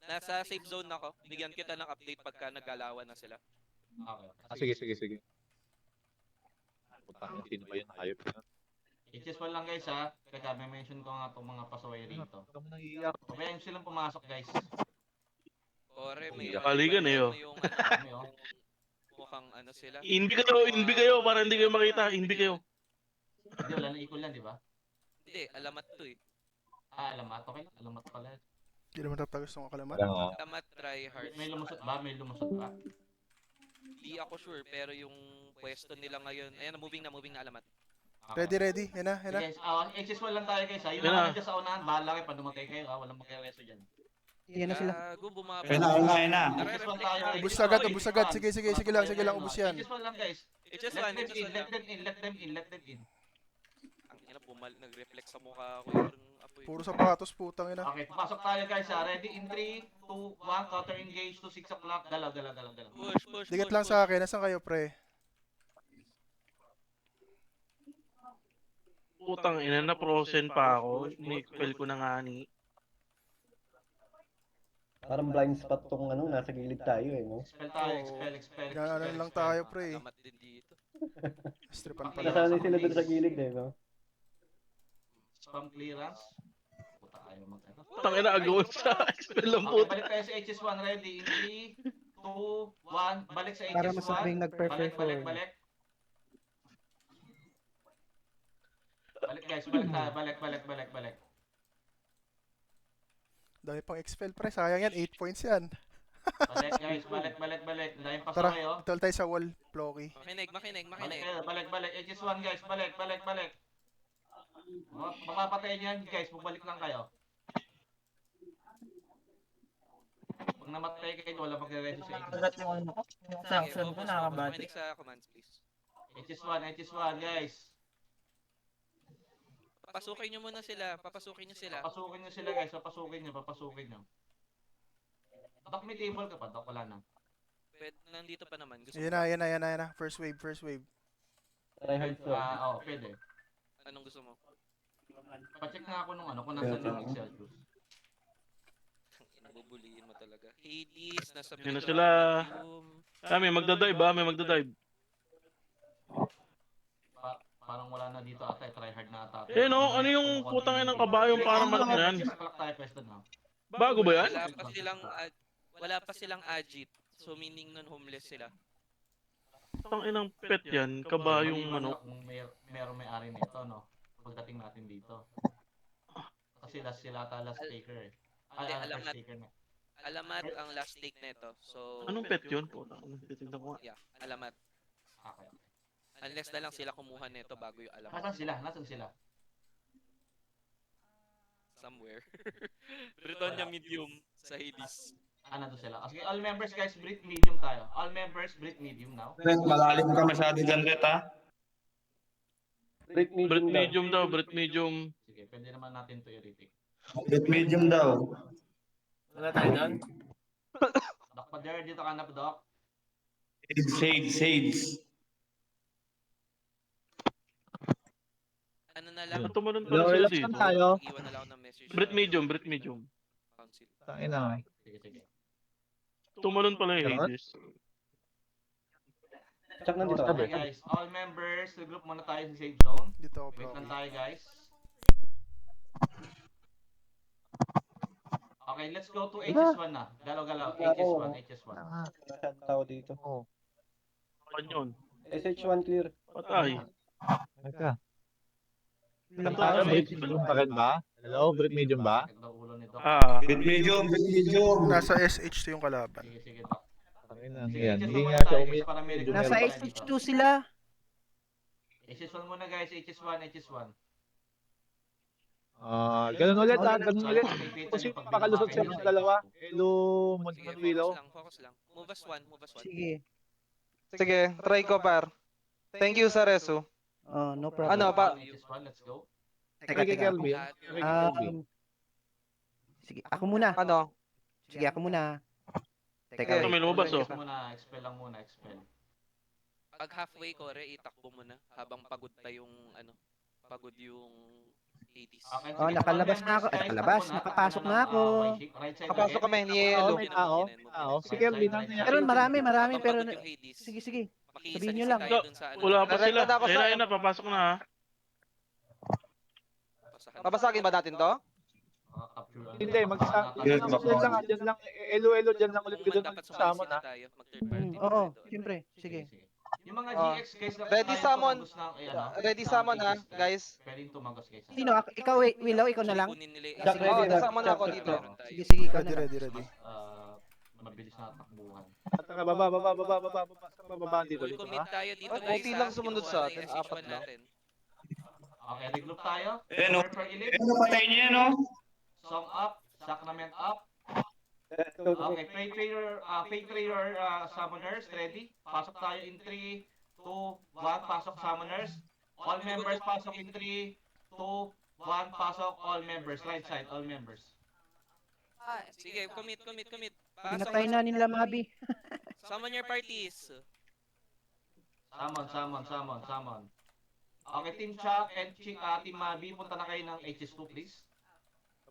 Nasa safe zone na ako. Bigyan kita ng update pagka nagkalawan na sila. Okay. Sige. Putang, sino ba yun? Hayop yun. HS1 lang guys ha. Kaya may mention ko nga itong mga pasaway rito. Huwag mo nang iiyak. Pabayaan nyo silang pumasok guys. Ore, may Kaligan eh, oh. yung Kami oh. mukhang ano sila. Inbi kayo, para hindi kayo makita. Inbi kayo. Hindi, wala na equal yan, di ba? Hindi, alamat to eh. Alamat. Okay lang, alamat pala. Hindi naman tatagos ng kalaman. Alamat, try hard. May lumusot ba? Di ako sure, pero yung pwesto nila ngayon, ayan, moving na alamat. Ready. Yan na. Guys, HS1 lang tayo guys ha. Yung Yan mga na. nandiyan sa unahan, bahala kayo pag dumatay kayo ha. Walang magkakaweso dyan. Yan na sila. Gago, bumaba. Ayun na. HS1 tayo. Ubus agad. Sige lang, ubus yan. HS1 lang guys. HS1 Let them in. Ang ina, nag-reflect sa mukha ko yung apoy. Puro sapatos, putang ina. Okay, pasok tayo guys ha. Ready in 3, 2, 1, counter engage to 6 o'clock. Galaw. Push. Digat lang sa akin. Nasaan kayo, pre? Putang ina, na-frozen pa ako. Ni-expel ko na nga ni. Parang blind spot tong ano, nasa gilid tayo eh, no? Expel tayo, expel. Gano'n lang tayo, pre. Alamat din dito. Stripan pala. Nasanay sila dun sa gilid eh, no? Spam clearance. Puta kayo mag-ano. Putang ina, agawan sa expel lang Okay, puta. balik tayo sa HS1. Ready in 3, 2, 1. Balik sa HS1. Para masabing nag-perform. Balik. Balik guys, balik. Dami pang expel, pre. Sayang yan. 8 points yan. Balik guys, balik. Dahil pa Tara, sa kayo. ito tayo sa wall, Floki. Makinig. Balik. HS1 guys, balik. Mapapatay niyan guys, bumalik lang kayo. Pag namatay kayo, wala magre-ready sa HS1. Sanction ko nakakabati. Makinig sa commands, please. HS1 guys. Papasukin nyo muna sila. Papasukin nyo guys, papasukin nyo. Doc, may table ka pa, Doc, wala na. Pwede, nandito pa naman. Gusto Yan na. First wave. Try hard to. Pwede. Anong gusto mo? Pa-check na ako nung kung nasan yung Excelsius. Nabubuliin mo talaga. Hades, nasa Yan na middle sila. room. May magdadive. Parang wala na dito ata, try hard na ata. Eh no, ano yung putang ina ng kabayong para yan? 6 o'clock tayo pwesto na. Bago ba yan? Wala pa silang agit. So meaning nun homeless sila. Putang inang pet yan, kabayong manok. Kung meron may-ari nito, no? Pagdating natin dito. Kasi sila ata last taker eh. Hindi, First taker na. Alamat ang last take nito. So Anong pet yun? Putang ina, titignan ko nga. yeah, alamat. Okay. Unless na lang sila kumuha nito bago yung alamat. Nasaan sila? Somewhere. Britonia medium sa Hades. Nandun sila. Okay, all members guys, breathe medium tayo. All members, breathe medium now. Malalim ka masyado dyan, Ret, ha? Break Brit medium daw. medium daw, Brit medium. Sige, pwede naman natin to i-retake. Bit medium daw. Wala tayo doon? Doc Pader, dito ka na po, Doc. Shades. Ano na lang? Tumalon pa sila Relax dito. lang tayo. Iwan na lang ako ng message. Brit medium, Brit medium. Council. Tangina. Sige. Tumalon pala yung Hades. Check na dito. Okay guys, all members, regroup muna tayo sa safe zone. Dito ako, Wait bro. lang tayo guys. Okay, let's go to HS1 na. Galaw-galaw. HS1. Masyadong tao dito. Ano yun? SH1 clear. Patay. Teka. Ilang Ano, tao? Brit medium pa rin ba? Hello, Brit medium ba? Sakit daw ulo ni Doc. Bit medium. Nasa SH2 yung kalaban. Sige, Doc. Tangina, Sige, yan. HS1 Hindi muna nga siya tayo, umiyak. para may Medyo regroup Nasa tayo SH2 dito. sila. HS1 muna guys, HS1. Ganun ulit ganun ulit. Kasi makalusot sa mga dalawa. Hello, Sige, Monwilo. focus lang. Move us one. Sige. Sige, try ko par. Thank you sa Resu. Oh, no problem. Ano pa? HS1, let's go. Teka, Kay teka. Kelvin. Kay Kelvin. Sige, ako muna. Ano? Sige, ako muna. Teka, Ito wait. may lumabas oh. Expel lang muna, expel. Pag halfway ko, itakbo mo na habang pagod pa yung pagod yung 80s. Okay, Oh, sige, nakalabas all na ako. members, guys, Nakalabas. takbo na, Nakapasok takbo na ako. Right side Kapasok again. kami ni Oo, Yelo. may tao. Si Kelvin, ano yan? Meron marami, Habang pero... pagod yung Hades. Sige, sige. Makisa sabihin nyo lang. tayo dun sa Wala pa Direct sila. na ako sa- Ayun na, papasok na ha. Babasagin ba natin to? Hindi, dyan lang. Elo, dyan lang ulit. Ganun Dapat sa sumaisi na. tayo. Mag-third party. Oo, siyempre. Sige. Yung mga Oh. GX guys na Ready tayo summon. tumagos ng, Ready summon ha, guys. Pwedeng tumagos guys. Sino? Ikaw, Willow? Ikaw na lang? Kunin nila yung Jack, AC. ready na. kasama na ako Jack, dito. Meron tayo. Sige, sige, ikaw na Ready, lang. ready. Mabilis na takbuhan. Tara, baba dito. Full commit tayo dito Ay, guys. konti lang sumunod Kinuha sa na atin, yung SH1 apat lang. natin. Okay, regroup tayo. Ano? Prepare for elite. Ano patay niya, no? Song up. Sacrament up. Let's go. Okay, Faith Prayer Summoners, ready? Pasok tayo in 3, 2, 1, pasok Summoners. All members pasok in 3, 2, 1, pasok all members. Right side, all members. Sige, commit. Pinatay na nila, Mabi. Summon your parties. Summon. Okay, Team Chuck and Team Mabi, punta na kayo ng HS2, please.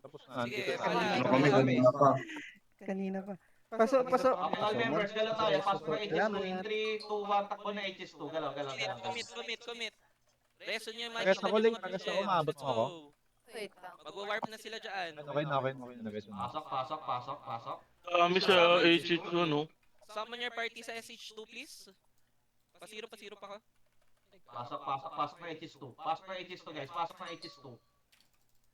Tapos na. Sige, Dito. wala. Kanina pa. Kanina pa. Pasok. Okay, all members, galaw tayo. Pasok ng HS2 in 3, 2, 1, takbo na HS2. Galaw. Commit. Reso nyo yung Pares ako, Link. Pares ako, maabot mo ako. Wait lang. Mag-warp na sila dyan. Okay na, guys. Pasok. Kami sa H2 no. Summon your party sa SH2 please. Pasiro pa ka. Pasok na HS2. Pasok na HS2, guys. Pasok na HS2.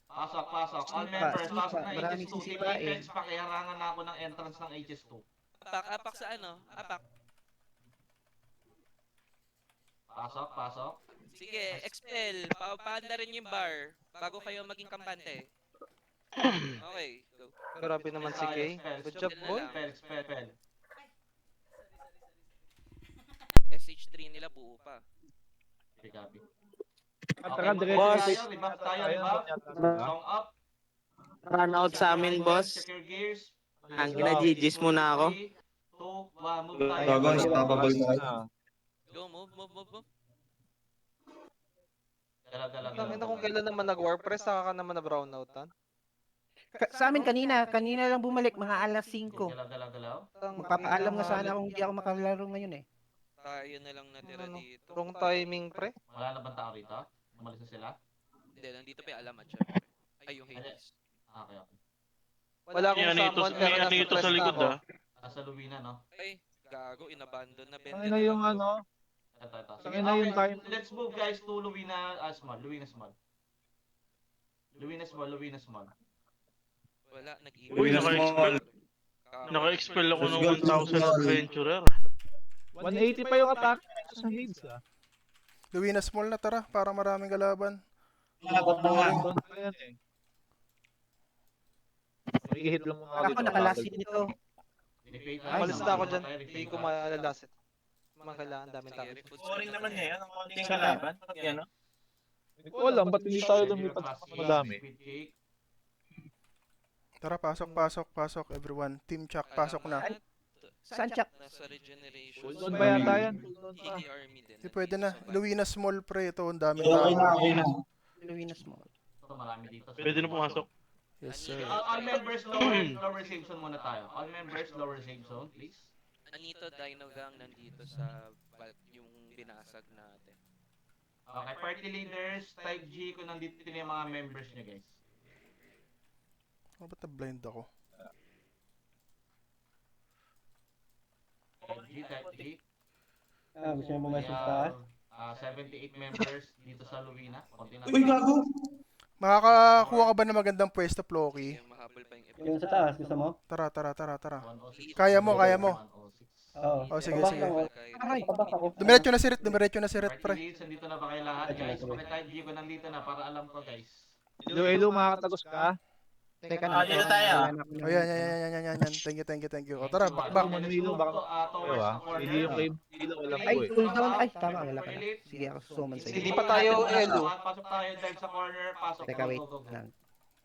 Pasok. All members, pasok na Maraming HS2. Team sisipain. defense, pakiharangan na ako ng entrance ng HS2. Apak sa ano? Apak. Pasok. Sige, expel. Paanda rin yung bar bago kayo maging kampante. Okay, go. Grabe naman si Kay. Good job, boy. Expel. SH3 nila buo pa. Okay, copy. Tara, Boss. Rebuff tayo, rebuff. Song up. Run out sa amin, boss. Check your gears. Ang gina-GG's muna ako. 3, 2, 1, move tayo. Gagawin, stoppable na kayo. Go, move. Tangin na kung kailan naman nag-warp press, saka ka naman na brownoutan. Sa amin kanina lang bumalik, mga alas 5. Galaw. Magpapaalam nga sana kung hindi ako makalaro ngayon eh. Tayo na lang natira Ano? dito. Wrong timing, pre. Wala na bang tao rito? Umalis na sila? Hindi, nandito pa yung alamat, syempre. Ay, yung Hades. Okay, okay. Wala akong summon, pero may nasa anito press sa na likod ako. ah. Nasa Luwina, no? Ay, gago, inabandon na. Tangin na yung ano. Ito. Tangin na yung time. Let's move guys to Luwina Small. Luwina Small. Wala, nag-iwan. Uy, Luwina Small. Naka-expel ako ng Let's go, 1,000 adventurer. 180 pa yung attack sa Hades ah. Luwina small na tara, para maraming kalaban. Doon pa yan eh. Mag-hit lang muna Ako nakalasin nito. Malis na ako dyan. Hindi ko malalasit. Kailangan daming tao. Boring naman ngayon. Ang konting kalaban. Pag yan, no? Hindi ko alam, ba't hindi tayo lumipat sa madami? Tara, pasok everyone. Team Chuck, pasok na. Saan, Chuck? Nasa regeneration. Doon ba yata yan? Doon pa. ED army din. Hindi pwede na. Luwina small pre, ito ang daming Okay na, tao. okay na. Luwina small. Ito, marami dito. Pwede na pumasok. Yes sir. All members, lower save zone muna tayo. All members, lower save zone, please. Anito Dino Gang nandito sa yung binasag natin. Okay, party leaders, type G kung nandito na yung mga members nyo, guys. Oh, ba't na-blind ako? Type G. Gusto niyo pumasok We sa taas? have 78 members dito sa Luwina. Konti na. Uy, gago! Makakakuha ka ba ng magandang pwesto, Plocky? Yung mahabol pa yung Yung sa taas, gusto mo? Tara. 106. Kaya mo. 106. Oo. Oh, sige. Pabak ako. Dumiretso na si Ret, Party pre. leads, nandito na ba kayo lahat, guys? Type G ko nandito na para alam ko, guys. Elo, makakatagos ka? Teka na. Dito tayo. Oh, yan. Thank you. O, tara, bakbak. Milo, baka hindi yung claim. Elo, walang Ay, ko eh. cooldown. Ay, tama. Wala ka na. Sige, ako suman sa Hindi iyo. pa tayo, Elo. Pasok tayo dive sa corner, pasok. Teka, wait. Go.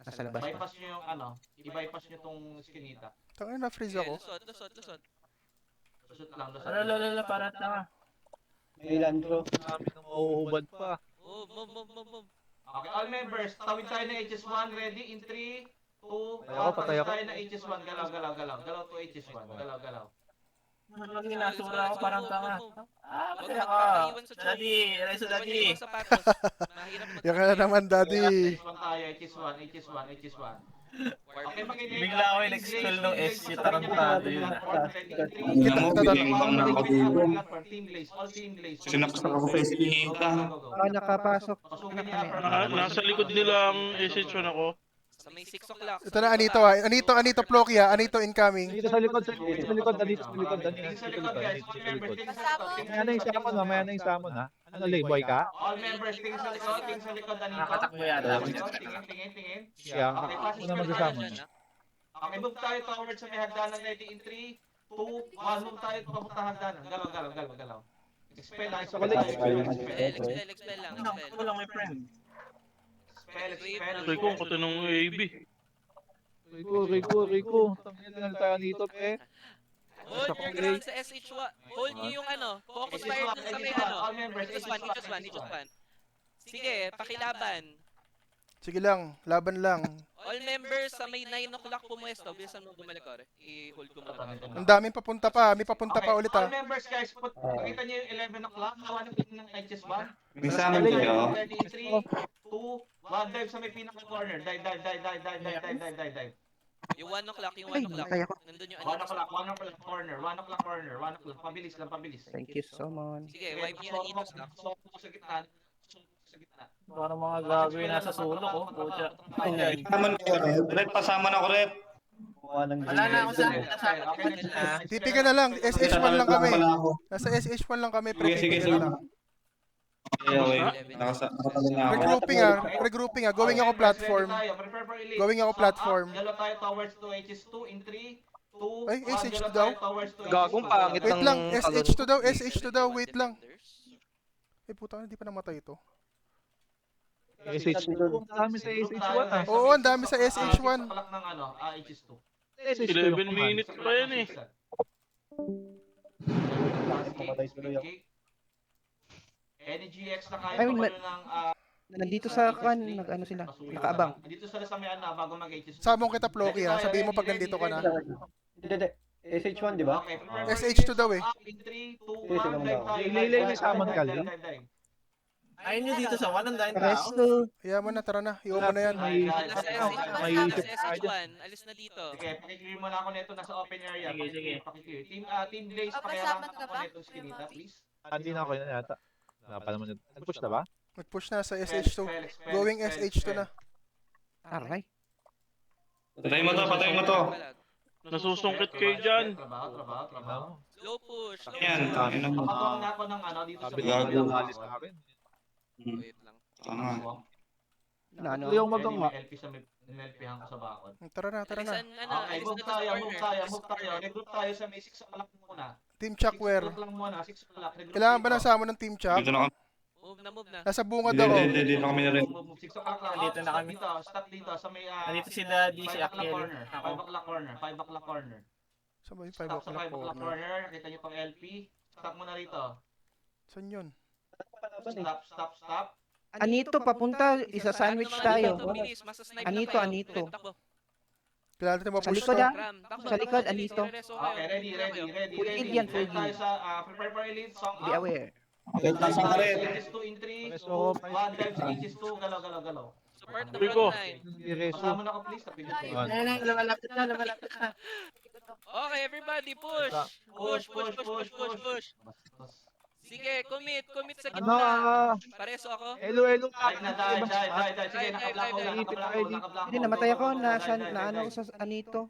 Nasa labas pa. Bypass nyo yung i-bypass nyo tong skinita. Tangin na, freeze ako. Lusot. Lusot lang. Lala, para tanga. May land ko. Kami nang mahuhubad pa. Oh, move. Okay, all members, tawid tayo ng HS1. Ready? In 3, 2, 1. Patay ako. Tayo ng HS1. Galaw. Galaw to HS1. Galaw. Lagi nasura ako parang tanga. Wag Kasi ka ako. maiwan sa Daddy, reso daddy. Iwan sa sapatos. Mahirap Yan ka na naman, daddy. HS1 tayo. HS1. Okay, Bigla ako yung nag-spell ng SC, tarantado yun. Kita, Sinaksak ako sa eskinita. Nakapasok. Nasa likod nila ang SH1 ako. Sa may 6 o'clock. Ito na, Anito ha. Anito, Plocky ha. Anito incoming. Dito sa likod, dito sa likod. Maya na yung summon ha, maya na yung summon ha. Ano, Layboy ka? All members, tingin sa likod. Nakatakbo yata. Tingin. Siya, ako na mag-summon. Okay, move tayo towards sa may hagdanan. Ready in 3, 2, 1. Move tayo papunta hagdanan. Galaw. Expel lang. Expel lang. Ako lang, my friend. Sabi ko, ang kuto ng AB. Rico. Tangin na tayo dito, pe. Hold your ground sa SH1. Hold nyo yung focus fire dun sa may All members, HS1. Sige, pakilaban. Sige lang, laban lang. All members sa may 9 o'clock pumuesto. Bilisan mo bumalik ore. I-hold ko muna. Ang daming papunta pa. May papunta pa ulit All ha. members, guys, pakita nyo yung 11 o'clock. Hawanin ko ng HS1. May summon kayo. Ready in 3, 2, 1. Dive sa may pinaka-corner. Dive. Yung 1 o'clock. Kaya ko. Nandun yung 1 o'clock corner. 1 o'clock corner. Pabilis. Thank you so much. Sige, wipe nyo yung Anitos na. Stop sa gitna. Parang mga gagawin nasa sulok, oh. Pucha. Saman ko, Rep. Pasama na ko, Rep. Wala na ako sa TP ka na lang. SH1 lang kami. Nasa SH1 lang kami. Sige. Okay. Nakatalo na ako. Regrouping ha. Going ako platform. Dalawa tayo towards to HS2 in 3, 2, 1. Ay, SH2 daw? Gagong pangit Wait ng lang. talon. SH2 daw. Wait lang. Eh, puta, hindi pa namatay ito. SH2. Ang dami sa SH1 ha. Oo, ang dami sa SH1. Palak ng HS2. 11 minutes pa yan eh. NGX na kaya Ay, pa ng Nandito sa nag-ano sila. Nakaabang. Dito sila sa may bago mag-HS2. Samong kita, Plocky ha. Sabihin mo pag nandito ka na. Hindi. SH1, di ba? Okay, prepare for SH2 engage. daw eh. Up in 3, 2, Sige, 1, sige, dive tayo. Ilay niyo sa Amon Kali. Ayun nyo dito sa 1, ang dahil tao. Resto. Kaya mo na, tara na. Iwan mo na yan. May Nasa may SH1, isip nasa tayo dyan. SH1. Alis na dito. Sige, pakiclear mo na ako nito nasa open area. Sige, sige. Pakiclear. Team Blaze, Kasama pakiharangan ka ako ba? nitong skinita, please. Hindi na ako yun yata. Wala pa naman yun. Nag-push na ba? Nag-push na sa SH2. Going SH2 na. Aray. Patayin mo to, patayin mo to. Nasusungkit kayo dyan. Trabaho. Slow push, slow Yan, push. tangin mo. Nakatuwang na ako ng ano dito sa Sabi Gago. na lang alis sa akin. Wait lang. Tama. Ano? Ito yung magawa. LP sa nilpihan ko sa bakod. Tara na, tara na. Alisan, ano, Okay, alis move na to sa tayo. corner. Regroup tayo sa may 6 o'clock muna. Team 6 Chuckware. o'clock lang muna, 6 o'clock. Regroup Kailangan ba dito. nasama ng Team Chuck? Dito na kami. Move na. Nasa bungad Hindi, ako. hindi na kami na rin. 6 o'clock lang. Nandito na kami. Stop dito sa may Nandito si Daddy, si 5 o'clock Akiel. corner. Ako. 5 o'clock corner. 5 o'clock corner. Sabay 5 Stop sa 5 o'clock o'clock corner. corner. Nakita niyo pang LP. Stop muna rito. Saan yun? Stop. Anito, papunta. Isa sandwich tayo. Bilis, masasnipe Anito, lang kayo. Anito. Takbo. Kailangan natin Sa mapush likod to. ah. Ram, takbo. Sa likod, Anito. Okay, ready. Full lead yan, full Tayo lead. sa prepare for elite song Be up. aware. Nasa ka rin. HS2 in 3, Reso 2, ko, 1, dive sa HS2, galaw. Support the Rico. front line. Hindi reso. Kasama na ako please, tapigil ko. Yan. Ayun na, lumalapit na. Okay, everybody, push. Push. Sige, commit sa Ano gitna. Pareso ako. Elo nga. Dive na, dive. Sige, Dive, nakablako. dive. Hindi, namatay ako. Naano ko sa Anito.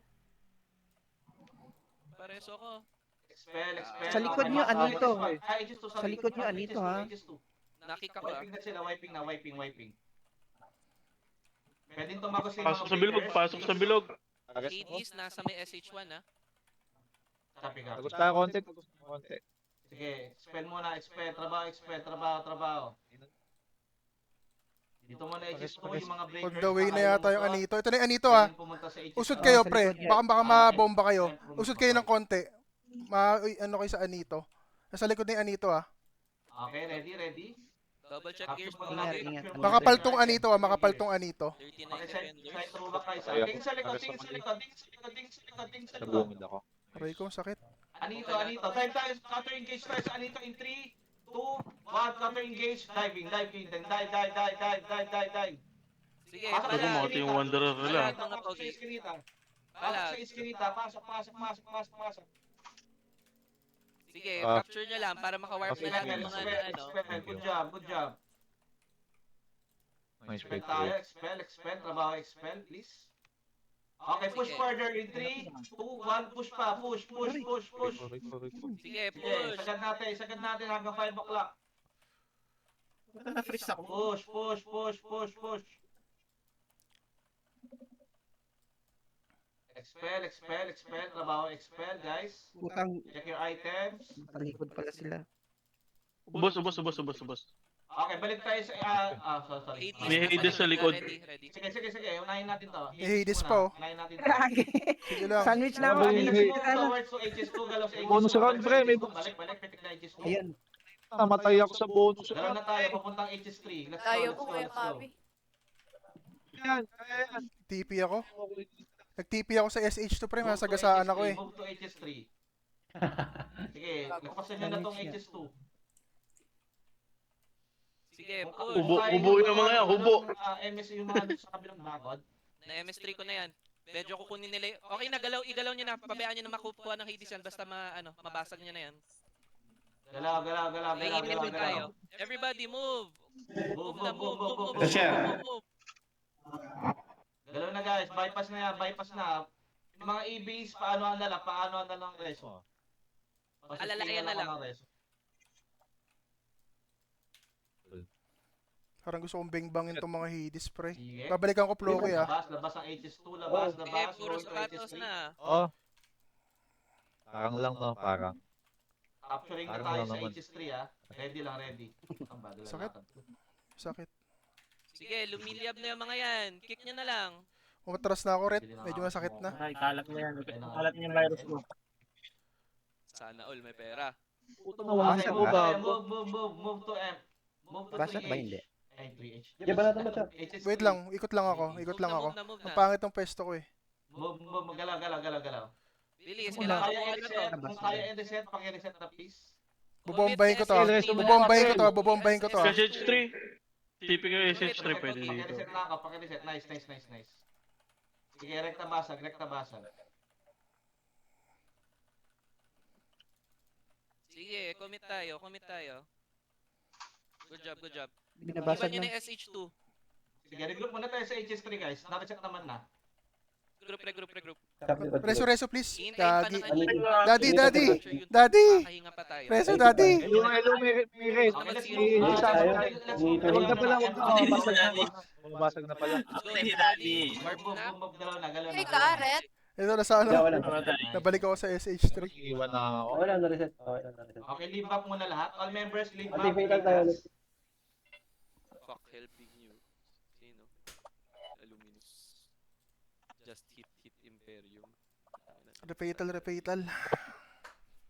Pareso ako. Expel. Sa likod nyo, Anito. HS2, Sa likod nyo, Anito, ha? Nakik ako. Wiping na sila, wiping. Pwedeng tumagos yung Pasok sa bilog, pasok sa bilog. Hades, nasa may SH1 ha. Copy. Tagus tayo konti. Sige, expel muna, trabaho. Dito muna HS2 yung mga breakers. On the way na yata yung Anito. Ito na yung Anito ah. Pwedeng pumunta sa HS2. Usod kayo sa pre. likod yan. Baka mabomba kayo. Usod kayo ng konti. Ano kayo sa Anito. Nasa likod na yung Anito ah. Okay, ready? Double check gears mo Ingat, lagi. ingat. Makapaltong Anito ah. Makapaltong Anito. 39 Okay, side defenders. through back kayo. Ayun. Tingin sa likod. Nabungod ako. Aray ko, sakit. Anito. Dive tayo, counter engage tayo sa Anito in 3, 2, 1, counter engage, diving, dive. Sige, Pasok Sabi mo, ito yung Wanderer nila. Balag mga pogi. Pasok sa iskinita, pasok. Sige, Ah. capture nyo lang para makawarp na natin mga ano. Good job. Nice Expel break. tayo, expel, trabaho, please. Okay, push Sige. further in 3, 2, 1, push pa, push. Sige, Sige, push. sagad natin hanggang 5 o'clock. Na-freeze ako. Push. Expel, trabaho, guys. Putang, Check your items. talikod pala sila. Ubos. Okay, balik tayo sa, sorry. May Hades sa likod. Ready. Sige, unahin natin to. May Hades muna. pa, oh. Unahin natin to. Sige lang. Sandwich lang ako. May- Let's move towards to HS2, galaw sa HS2. Bonus round, pre, may bonus. Balik, pitik na HS2. Ayun. Namatay ako sa bonus. Galaw na tayo, papuntang HS3. Let's Tayo go. po Kuya Kabi. Yan. TP ako. Nag-TP ako sa SH2 pre. Masagasaan ako eh. Move to HS3. Sige, lapasan nyo na tong HS2. Sige, push. Ubo yung mga yan, hubo. MS yung mga sa kabilang bakod. Na MS3 ko na yan. Medyo kukunin nila. Okay na, igalaw nyo na. Pabayaan nyo na makukuha ng Hades yan. Basta mabasag nyo na yan. Galaw. May email din tayo. Everybody move. Move. Tasha. Galaw na guys, bypass na. Yung mga EBs, paano ang reso? Alalayan na lang. Parang gusto kong bengbangin tong mga Hades pre. Sige. Babalikan ko Floki ah. Labas ang HS2, labas. Sige, puro roll to sapatos HS3. na. Oh. Parang lang no, parang. Capturing na Parang tayo lang sa naman. HS3 Ready. Ang bagal Sakit. Sakit. Sige, lumiliab na yung mga yan. Kick nyo na lang. Umatras na ako red. Medyo masakit na. Ay, kalat na yan. Kalat niya yung virus mo. Sana all may pera. Puto na wala Okay, sa uba. move to M. Move to Basag 3H. ba hindi? Ay, 3H. Sige, banatan mo siya. HS3. Wait lang. Ikot lang ako. Move na. Ang pangit ng pwesto ko eh. Move, galaw. Bilis, Wala. kailangan Kaya mo i-reset. ano to. Kung kaya i-reset, paki-reset na please. Bubombahin ko to. Commit sa Bubombahin ko to. SH2. Bubombahin ko to. SH3. Typical SH3 pwede dito. Paki-reset na ako, paki-reset. Nice. Sige, rekta basag. Sige, commit tayo. Good job. Binabasag Iwan nyo na. na yung SH2. Sige, regroup muna tayo sa HS3 guys. Na-reset naman na. Regroup. Reso, please. Hintayin pa Gagi. ng anino. Daddy. Makahinga pa tayo. Reso, daddy. Hello, may race. Okay, let's Si move. Sama tayo. na. Huwag na pala, Bumabasag na pala. Let's go, everybody. Warp na. Move, galaw na. Hey, Karet. Ito na sa ano. Wala. Nabalik ako sa SH3. Iwan na ako. Wala na reset. Okay, leave back muna lahat. All members, leave back. Anti-fatal tayo ulit. Fuck helping you. Sino? Aluminous. Just hit Imperium. Refatal.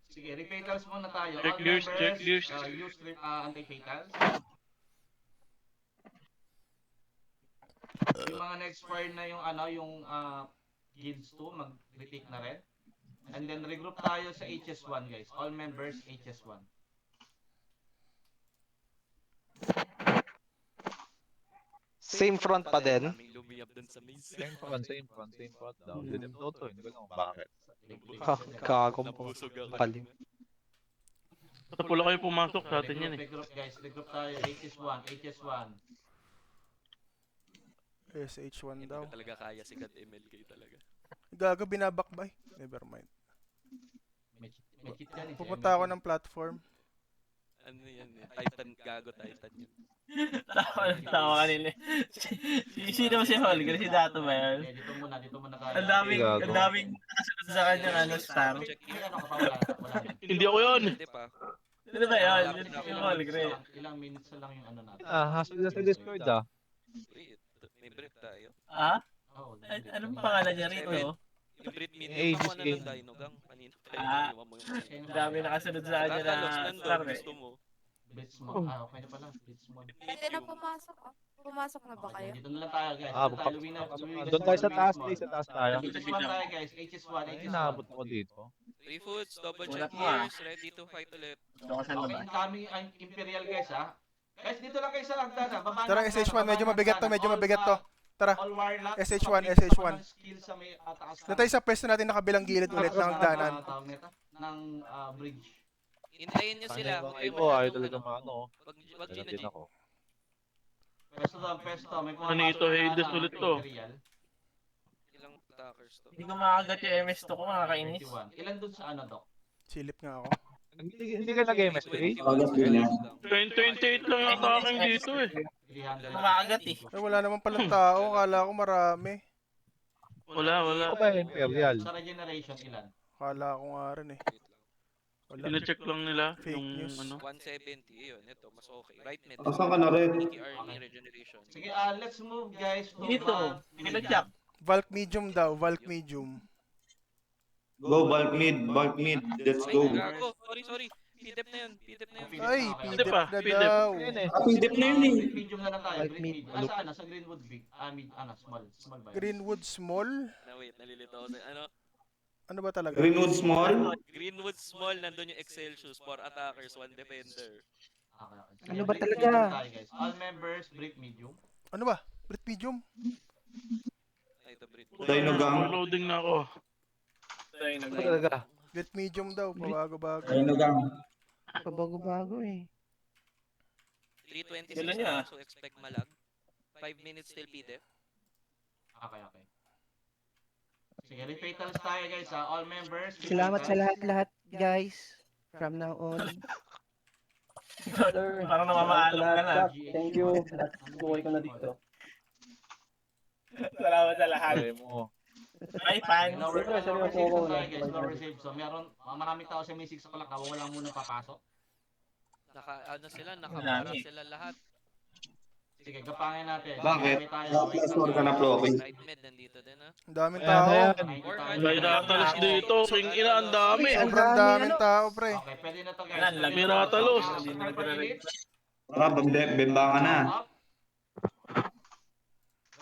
Sige, refatals muna tayo. Check All gears, members, check gears. use anti-fatals. Yung mga na-expire na yung guilds 2, mag-retake na rin. And then regroup tayo sa HS1 guys. All members HS1. Same front pa din. Daming lumiyap dun sa maze. Same front daw. Dilim Toto, hindi ko alam kung bakit. Kagong Nabusog ako. palim. Basta pula kayo pumasok sa atin yan eh. Regroup guys, regroup tayo. HS1. SH1 Hindi daw. ko talaga kaya si God MLK talaga. Gago, binabakbay. Never mind. May cheat yan eh. Pupunta ako ng platform. Ano yan eh? Titan yun. Tawa kanina. Sino ba si Holger? Si Dato ba yun? Okay, dito muna tayo. Ang daming nakasunod sa kanyang ano, star. Check yung ano ka pa, wala na. Hindi ako yun. Hindi pa. Ano ba yun? Yung Holger eh. Ilang minutes na lang yung ano natin. Hasag na sa Discord ah. Wait, may brief tayo. Ah? Oh, Anong pangalan niya rito? Yung brief meeting, Aegis ako na game. ng Dinogang. Kanina tayo. Ah. Iwan mo yung Ang dami nakasunod sa kanya na Tatalos nandun, star eh. gusto mo. Blitzmon. Okay na pala. Blitzmon. Pwede na pumasok. Pumasok na ba Okay, kayo? dito na lang tayo guys. Ah, Dito tayo, luwi na doon tayo sa taas, please. Sa taas tayo. HS1 tayo guys. HS1. Ay, naabot ako dito. 3 foots, double Wala check pa, ah. gears, ready to fight ulit. Ito ka sa Okay, labas. incoming ang Imperial guys ha. Guys, dito lang kayo sa hagdanan. Baba Tara, na, SH1. baba Medyo na, mabigat to. hagdanan. Medyo All, mabigat to. Tara. All warlock. SH1, Pag-click SH1. ng skill sa may taas Doon tayo sa pwesto natin nakabilang gilid ulit ng hagdanan. tawag nito, ng bridge. Hintayin nyo sila. Huwag kayo Ayaw masyadong talaga ano. maano. Wag Talaga Gina din G. ako. Pesto. May Anito, Hades ulit to. Ilang attackers to. Hindi ko makagat yung MS2 ko, nakakainis. 21. Ilan dun sa ano, Doc? Silip nga ako. Hindi ka nag-MS3? 28 lang yung aking dito eh. 300. Makagat eh. Ay, wala naman palang tao. Kala ko marami. Wala. Ako ba Imperial? Sa regeneration, ilan? Kala ko nga rin eh. Wala. Sina-check lang nila Fake yung news. ano. 170, yun. Ito, mas okay. Right mid. Asan ka na rin? PTR regeneration. Sige, let's move guys to Dito, hindi na-check. Valk medium daw. Valk medium. Go, bulk mid. Let's Ay, go. gago. Sorry. Pidep na yun. Ay, Okay. pidip pa, na pidip. daw. Pindip na yun eh. Medium na lang tayo. Like Green mid. mid. Saan? Sa Greenwood big. Mid, small ba yun? Greenwood small? Na wait, nalilito ako sa ano. Ano ba talaga? Greenwood small. Greenwood small, nandun yung Excelsius. 4 attackers, 1 defender. Okay. Ano ba Break talaga? medium tayo, guys. All members, break medium. Ano ba? Brit medium? Ay, ito, Brit. Dino gang. Loading na ako. Ako talaga. Brit medium daw. Pabago-bago. Dino gang. Pabago-bago eh. 326 Kailan niya? na, so expect malag. 5 minutes till pidep. Okay. Sige, refatals tayo guys ha. All members. Salamat sa lahat-lahat, guys. From now on. Parang namamaalam ka na. Thank you. Buhay ko na dito. Salamat sa lahat. Sabi mo. Ay, fans. Lower save tayo guys. Lower save. So maraming tao sa may 6 o'clock ha. Wala muna papasok. Nakabara sila lahat. Sige, gapangin natin. Bakit? Sabay tayo. Score ka na, Floki. Right mid, nandito din ha. Ang daming Ayan, tao. ayan. May ratalos dito. King ina, ang dami. Sobrang daming tao, pre. Okay, pwede na to guys. Yan, lagi. May ratalos. Bemba ka na.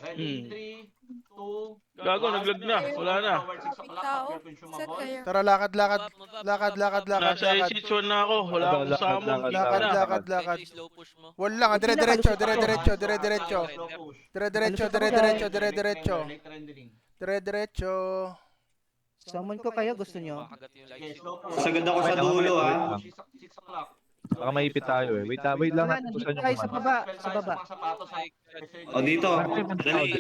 Ready, 3, 2, Gago, naglag na. Wala na. Towards 6 o'clock, appear consumable. Tara, lakad, lakad. Lakad, lakad, lakad, Nasa lakad. SH1 na ako. Wala akong summon. Lakad, lakad, lakad. Wala nga, dire-diretso, dire-diretso, dire-diretso. Dire-diretso, dire-diretso, dire-diretso. Dire-diretso. Summon ko kayo, gusto nyo? Sagad ako sa dulo, ah. 6 o'clock. Baka maipit tayo eh. Wait lang natin kung saan yung Guys, sa command. baba, sa baba. O, dito. Dali.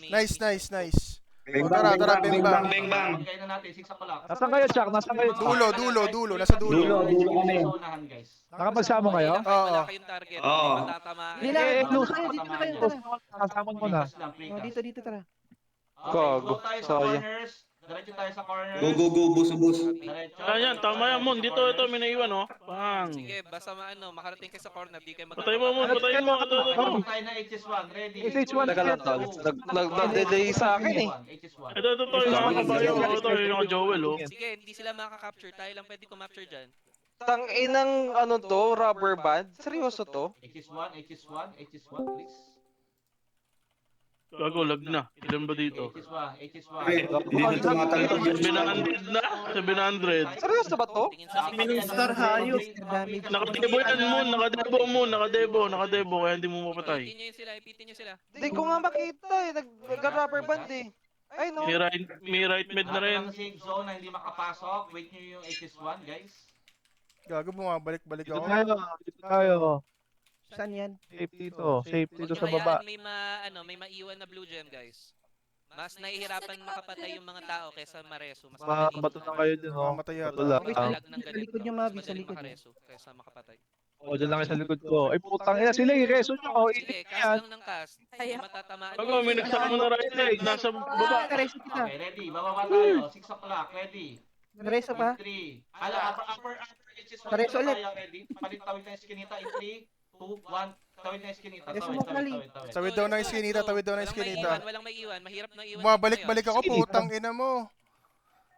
Nice, nice, nice. Bang, Tara, bang, tara, bang, bing bang, bang. bang, bang. Bigay na natin 6 o'clock. Nasaan kayo, Chuck? Nasaan kayo? Dulo, dulo, dulo. Nasa Dulo, dulo. dulo kami. Unahan, guys. Nakapagsama kayo? Oo. Oo. Hindi lang, Eh, dito Luz, kayo, dito kayo. Nakasamon mo na. Precast lang, Oh, precast. dito, dito, tara. Okay, go tayo sa corners. Diretso tayo sa corners. Go, go, go, bus, bus. Diretso. Ayan, tama yan, Mon. Dito, ito, may naiwan, oh. Bang. Sige, basta makarating kayo sa corner, di kayo Patay mo, Mon. Patay mo. Ito, ito. Go tayo na HS1. Ready? SH1 Teka lang, tol. Nag-delay sa akin eh. HS1. Ito, yung nakakabayo. Ito, yung naka-Joel, oh. Sige, hindi sila makaka-capture. Tayo lang pwede kumapture dyan. Tang inang ano to, rubber band? Seryoso to? HS1, HS1, HS1, please. Gago, lag na. Ilan ba dito? HS1, HS1. Ay, hindi na tumatalon. 700 na. 700. Seryoso ba to? Tingin sa Star hayop. Nakadebo yan, Mon. Nakadebo, Mon. Nakadebo. Kaya hindi mo mapatay. ipitin nyo sila. Hindi ko nga makita eh. Nag-rubber band eh. Ay no. May right mid na rin. Ang safe zone na hindi makapasok. Wait nyo yung HS1, guys. Gago, bumabalik-balik Dito ako. tayo. Dito tayo. Saan yan? Safe dito. Safe dito Huwag sa nyo baba. hayaan may maiwan na blue gem, guys. Mas nahihirapan makapatay yung mga tao kaysa mareso. Mas Bato na kayo dun, oh. Mamatay yata. Bato lang. Lag ng Sa likod nyo, Mavi, sa likod nyo. makareso kaysa makapatay. O, dyan lang kayo sa likod ko. Ay, putang ina sila. Ireso nyo. O, Sige, ilit cast yan. lang ng cast. Hindi matatamaan. Gago, may nagsama na right leg. Nasa baba. Nareso kita. Okay, ready. Bababa tayo. 6 o'clock. Ready. Nareso pa? 3. Upper HS1. Diretso ulit. Ready. Palit tawid na iskinita in 3, 2, 1. Tawid na iskinita. Yes, Tawid, mo, Kali. tawid. Tawid daw ng iskinita, tawid daw ng Walang iskinita. walang maiiwan. Mahirap na iwan. Bumabalik-balik ako, putang ina mo.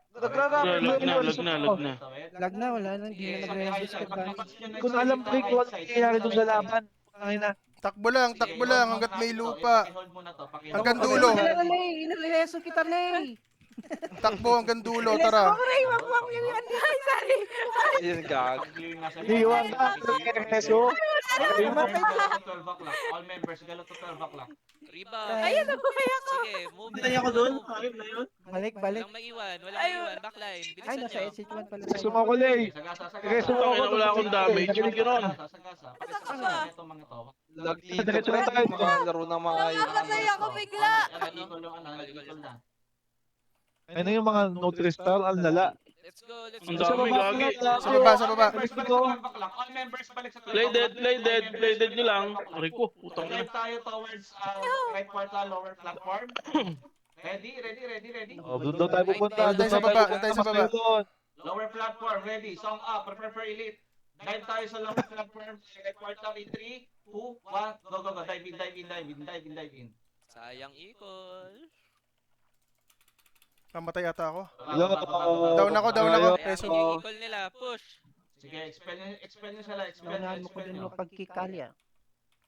Nag-rubber Lag na. Tawid. Lag na, wala na. Hindi na nag-register Pag tayo. labas nyo na Hindi ko na alam, Rick, kung ano nangyayari doon sa laban. Putang ina. Takbo lang, hanggat may lupa. Pakihold mo na to. Pakihold Hanggang mo na to. dulo. Inareso kita, Lay. Takbo hanggang dulo, tara. Ray, wag mo akong yan. Ay, sorry. Yun gag. Iwan na. Ireso. Mamatay ka. 12 o'clock. All members, galo to 12 o'clock. Rebound. Ayun, nabuhay ako. Sige, move. Hindi ako doon. Ayun na yun. Balik. Walang maiiwan. Walang maiiwan. Backline. Ay, Bilisan nasa nyo. SH1 pala Ireso tayo. mo ako, Lay. Sagasa, Ireso mo Putang ako. ina, wala akong damage. Hindi ron. Sagasa. Saan ka ba? Ito mga to. Nagtito Diretso na tayo. mga laro ng mga yun. Namamatay ako bigla. Ikol yung ikol na. Ano yung mga no-tristar? Ang lala. Let's go. Let's Ang go. dami, gagi. Sa baba, sa baba. All members balik sa 12 Play dead, o'clock. play dead nyo lang. Aray ko, putang ina. Drive tayo towards right portal, lower platform. Ready. O, doon daw tayo pupunta. Doon tayo sa baba, doon tayo sa baba. Lower platform, ready. Song up, prepare for elite. Dive tayo sa lower platform, right portal in 3, 2, 1, go. Dive in. Sayang ikol. Mamatay yata ako. Down ako. Sayang Peso. yung ikol nila. Push. Sige, expel nyo sila, Naunahan mo ko dun yung pagkikalya.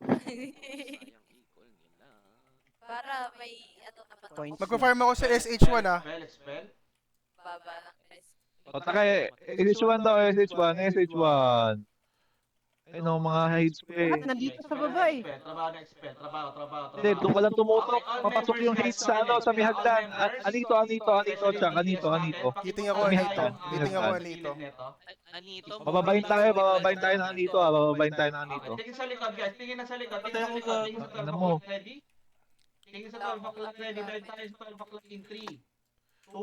Sayang ikol nila. Para may ano ka pa. Points. Magpa-farm ako sa SH1 ah. Expel. Baba ng press. O, taka, SH1 daw, SH1. Ay, no, mga hate spray. Lahat nandito sa baba eh. Trabaho. Hindi, doon ka lang tumutok. Papasok yung hate sa ano, sa may hagdan. Anito, Chuck, anito. Hiting ako, Anito. Anito. Bababayin tayo ng anito, bababayin tayo ng anito. Tingin sa likod, guys. Tingin sa likod. Ano mo? Ready? Tingin sa 12 o'clock, ready. Dive tayo sa 12 o'clock in 3, 2,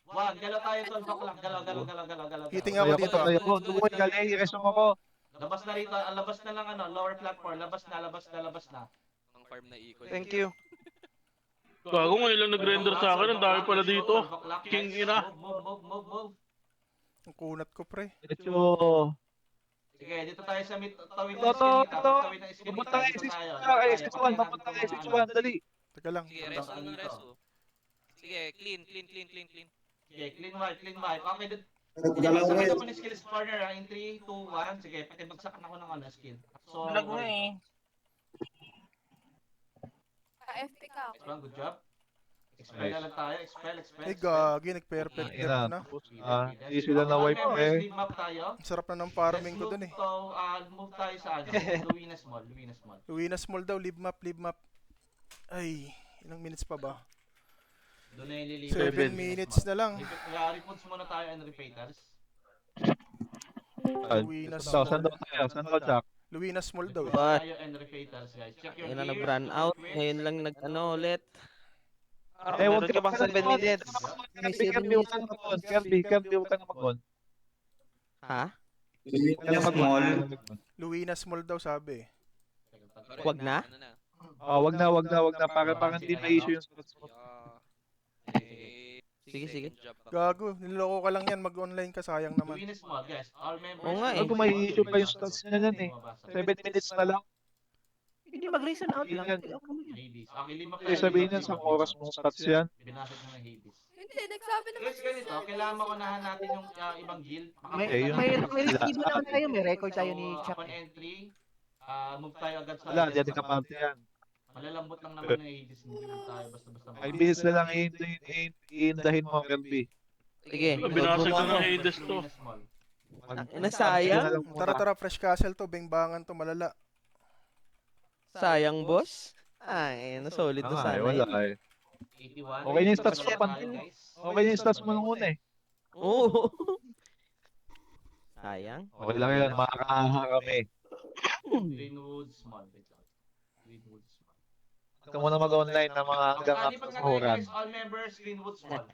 1. Galaw tayo 12 o'clock. Galaw. Hiting ako dito. Doon ka, Lay, ireso mo ko. Labas na rito. Labas na lang lower platform. Labas na. Ang farm na ikol. Thank you. Gago, ngayon lang nag-render sa akin. Ang dami pala dito. King ina. Move. Ang kunat ko, pre. Ito. Sige, dito tayo sa tawid Ito. na iskinita. Pupunta kayo SH1, papunta kayo SH1, dali. Teka lang. Sige, reso. Sige, clean. Sige, clean wipe. Okay, Dalawa sakit kayo. ako ng skills corner in 3, 2, 1. Sige, pakibagsakan ako ng skill. So, Lag mo eh. FP ka ako. Nice one, good job. Expel na lang tayo. Expel. Ay, gagi, nag-perfect Ayun dep na. na. Tapos, hindi sila na-wipe eh. Lead map tayo. Sarap na ng farming ko dun eh. Move tayo sa ano, Luwinas Mall. Luwinas Mall daw, live map. Ay, ilang minutes pa ba? Doon na yung 7 minutes na lang. Reports muna tayo and repeaters. Luwinas Saan daw tayo? Saan daw, Jack? Luwinas Mall daw eh. Ba, Tayo and repeaters, guys. Check your yun na gears. nag-run out. Ngayon lang nag-ano ulit. Eh, Meron ka bang 7 minutes? Kirby, huwag ka na mag-on. Kirby, huwag ka na mag-on. Ha? Luwinas Mall. Luwinas Mall daw sabi eh. Wag na? Ano na? Wag na. Para hindi ma-issue yung spots mo. Sige. Gago, niloko ka lang yan. Mag-online ka, sayang naman. Luwinas Mall, guys. All members. Oo nga eh. Kung may issue pa yung spots niya yan eh. 7 minutes na lang. Hindi mag-reason out lang. Yan. Hades. Okay, lima Eh, sabihin yan sa oras mong spots yan. Binasag mo ng Hades. Hindi, nagsabi naman Guys, ganito. Kailangan maunahan natin yung ibang guild. May, Eh, yun. may resibo naman tayo. May record tayo ni Chuck. Upon entry, move tayo agad sa Wala, di ka parte yan. Malalambot lang naman ng Hades. Hindi lang tayo basta-basta. Ay, bilis na lang iindahin mo, Kirby. Sige. Binasag ko ng Hades to. Nasayang. Tara, Fresh Castle to. Bengbangan to, malala. Sayang, boss. Ay, solid na sana. Wala eh. 81. Okay na yung stats mo, Okay na yung stats mo nung una eh. Oo. Sayang. Okay lang yan, makakahaha kami. Greenwood Small. Greenwood Small. Ito muna mag-online ng mga hanggang after sa horan. All members, Greenwood Small.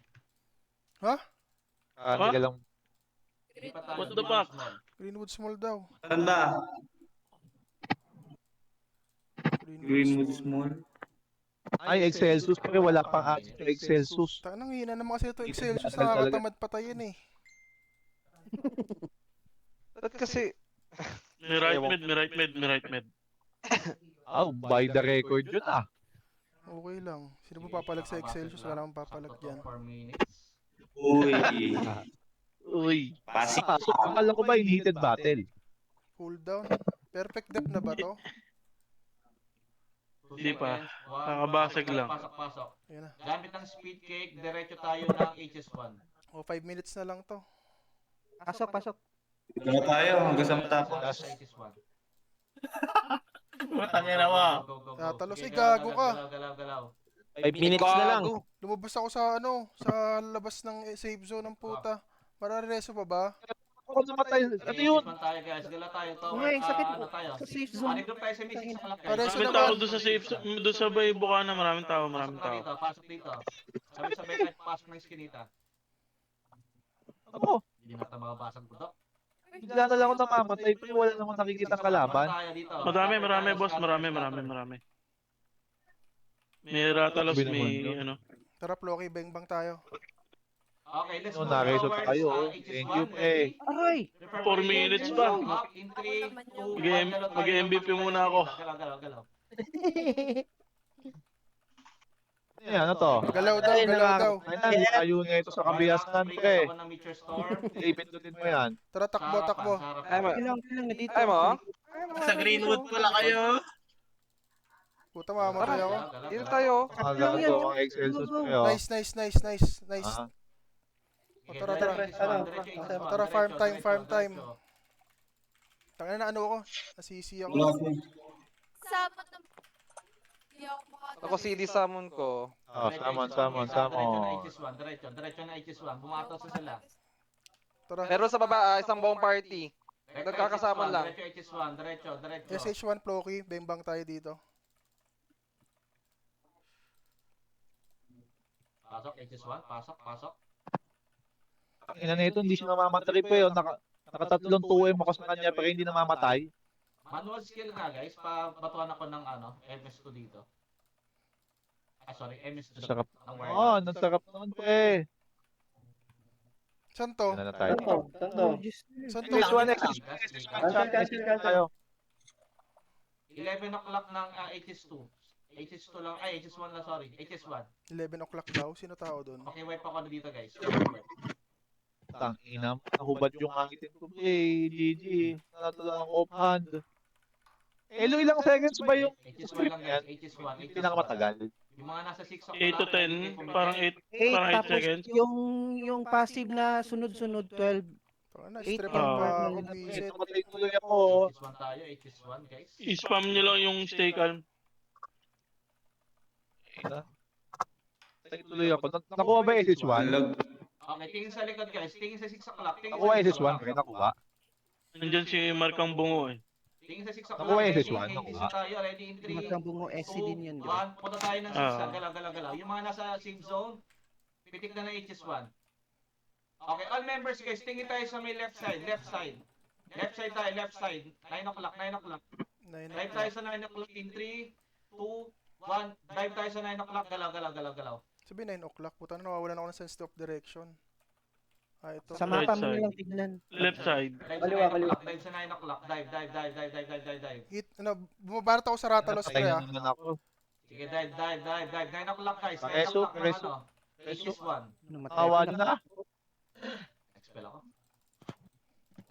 Hindi ka lang. What the fuck? Greenwood Mall daw. Tanda. Greenwood Mall. Ay, Excelsus. Pero wala pang access to Excelsus. Tanang hina naman kasi ito Excelsius. Talaga. Nakakatamad patayin eh. Ba't kasi... May right mid. By the record yun ah. Okay lang. Sino ba papalag sa Excelsius? Wala akong papalag dyan. 4 minutes. Uy. Pasik. So, akala ko ba yung heated battle? Cooldown. Perfect depth na ba to? Hindi pa. Kakabasag lang. Pasok. Ayan na. Gamit ng speed cake, diretso tayo ng HS1. O, 5 minutes na lang to. Pasok. Ito na tayo hanggang sa matapos. HS1. Matangin na mo. Tatalos. Ay, gago ka. Galaw. 5 minutes na lang. Lumabas ako sa sa labas ng safe zone ng puta. Marareso pa ba? Ako namatay. Ano yun? Tayo guys, gala tayo to. Uy, sakit Ano tayo? sa safe zone. Group tayo sa missing sa Pareso guys. Maraming tao doon sa safe, doon sa bay Bukana, maraming tao. Pasok dito. Sabay tayo pasok ng skinita. Ako. Hindi na tayo makabasag ko to. Bigla na lang ako namamatay. Pero wala namang nakikita kalaban. Marami, boss. Marami. May Ratalos, may ano. Tara, Floki, bengbang tayo. Okay, let's No, move nareso towards tayo. HS1. Thank you, pre. Aray! 4 minutes pa. In 3, 2, 1, Mag-MVP muna ako. Galaw. Ano to? Galaw daw. Ayun nga ito sa kabiyasan, pre. Ako ng Meteor Store. Ipindutin mo yan. Tara, takbo. Kailang na dito. Ay mo? Sa Greenwood pala kayo. Puta, mamamatay ako. Dito tayo. Akala ko ang Excelsus, pre. oh. Nice. Tara. Tara, farm time. Tangina na ano ako. Nasisi ako. Sabot ng... Hindi ako makatapos. Ako CD summon ko. Samon. Diretso na HS1. Bumatos na sila. Tara. Pero sa baba, isang buong party. Nagkakasama lang. Diretso HS1. Diretso. SH1 Floki, bengbang tayo dito. Pasok HS1. Pasok. Ang ina nito, hindi siya namamatay pa yun. Nakatatlong 2M ako sa kanya pero hindi namamatay. Manual skill nga guys. Batuan ako ng MS ko dito. Sorry, MS2. Nasarap. Nasarap naman pre. Saan to? Ano na tayo? Saan to? Next one. Tayo. 11 o'clock ng HS2. HS2 lang. Ay, HS1 lang, sorry. HS1. 11 o'clock daw. Sino tao doon? Okay, wipe ako na dito guys. Tang ina, nahubad yung angitin ko. GG. Natalo ng off hand. Elo, ilang seconds ba yung HS1 strip lang yan? guys, HS1. Yung pinakamatagal. Yung mga nasa 6 o'clock. 8 to 10, parang 8 8 parang 8 tapos seconds. yung passive na sunod-sunod 12. Na Eight strip yung pa ako, normal na visit. Namatay tuloy ako. HS1 tayo, HS1 guys. I-spam nyo lang yung stay calm. Namatay tuloy ako. Nakuha ba yung SH1? Okay, tingin sa likod guys. Tingin sa 6 o'clock. Tingin Nakuha sa yung 6 SH1? o'clock. Kaya nakuha. Nandyan si Markang Bungo eh. Tingin sa 6 o'clock. Nakuha yung Ready, SH1? HSC Nakuha. tayo. Ready in 3, Matang bungo SC din yan, di 2, ba? 1. Punta tayo ng 6. Ah. Galaw. Yung mga nasa safe zone, pitik na ng HS1. Okay, all members guys, tingin tayo sa may left side. Left side tayo, left side. 9 o'clock. Drive tayo sa 9 o'clock in 3, 2, 1. Drive tayo sa 9 o'clock. Galaw. Sabi 9 o'clock, puta na nawawalan ako ng sense of direction. Ah, ito. Sa Right mapa mo side. nilang tignan. Left side. Drive sa 9 o'clock. Dive. Hit, bumabarat ako sa Ratalos pre Patay ah. na naman ako. Sige, dive. 9 o'clock guys. 9 Reso, o'clock ng reso. ano. HS1. Namatay Awa ko nyo na. na. Expel ako.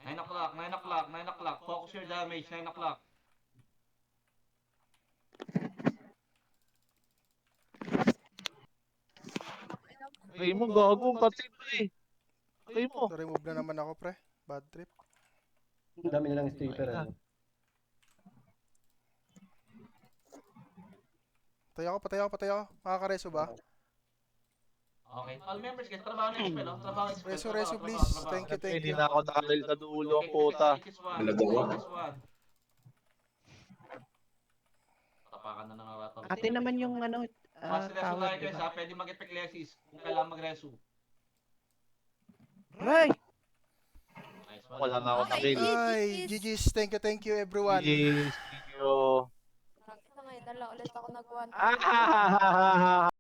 9 o'clock. Focus your damage. 9 o'clock. Ay mo, gago. Pati pre. Ay mo. Remove na naman ako pre. Bad trip. Ang dami nilang stripper. Ano? Patay ako. Makakareso ba? Okay. All members guys, trabaho na expel. Trabaho expel. Reso please. Thank you. Hindi na ako nakarel sa dulo ang puta. HS1. Tapakan na ng araw. Atin naman yung ano, Fast reso tower, tayo di guys ba? ha. Pwede mag-epiclesis kung kailangan mag-reso. Right! Nice one. Wala na ako nakill. Ay, GG's. Thank you everyone. Yes, thank you. Ngayon na lang ulit ako nag-1. Ah!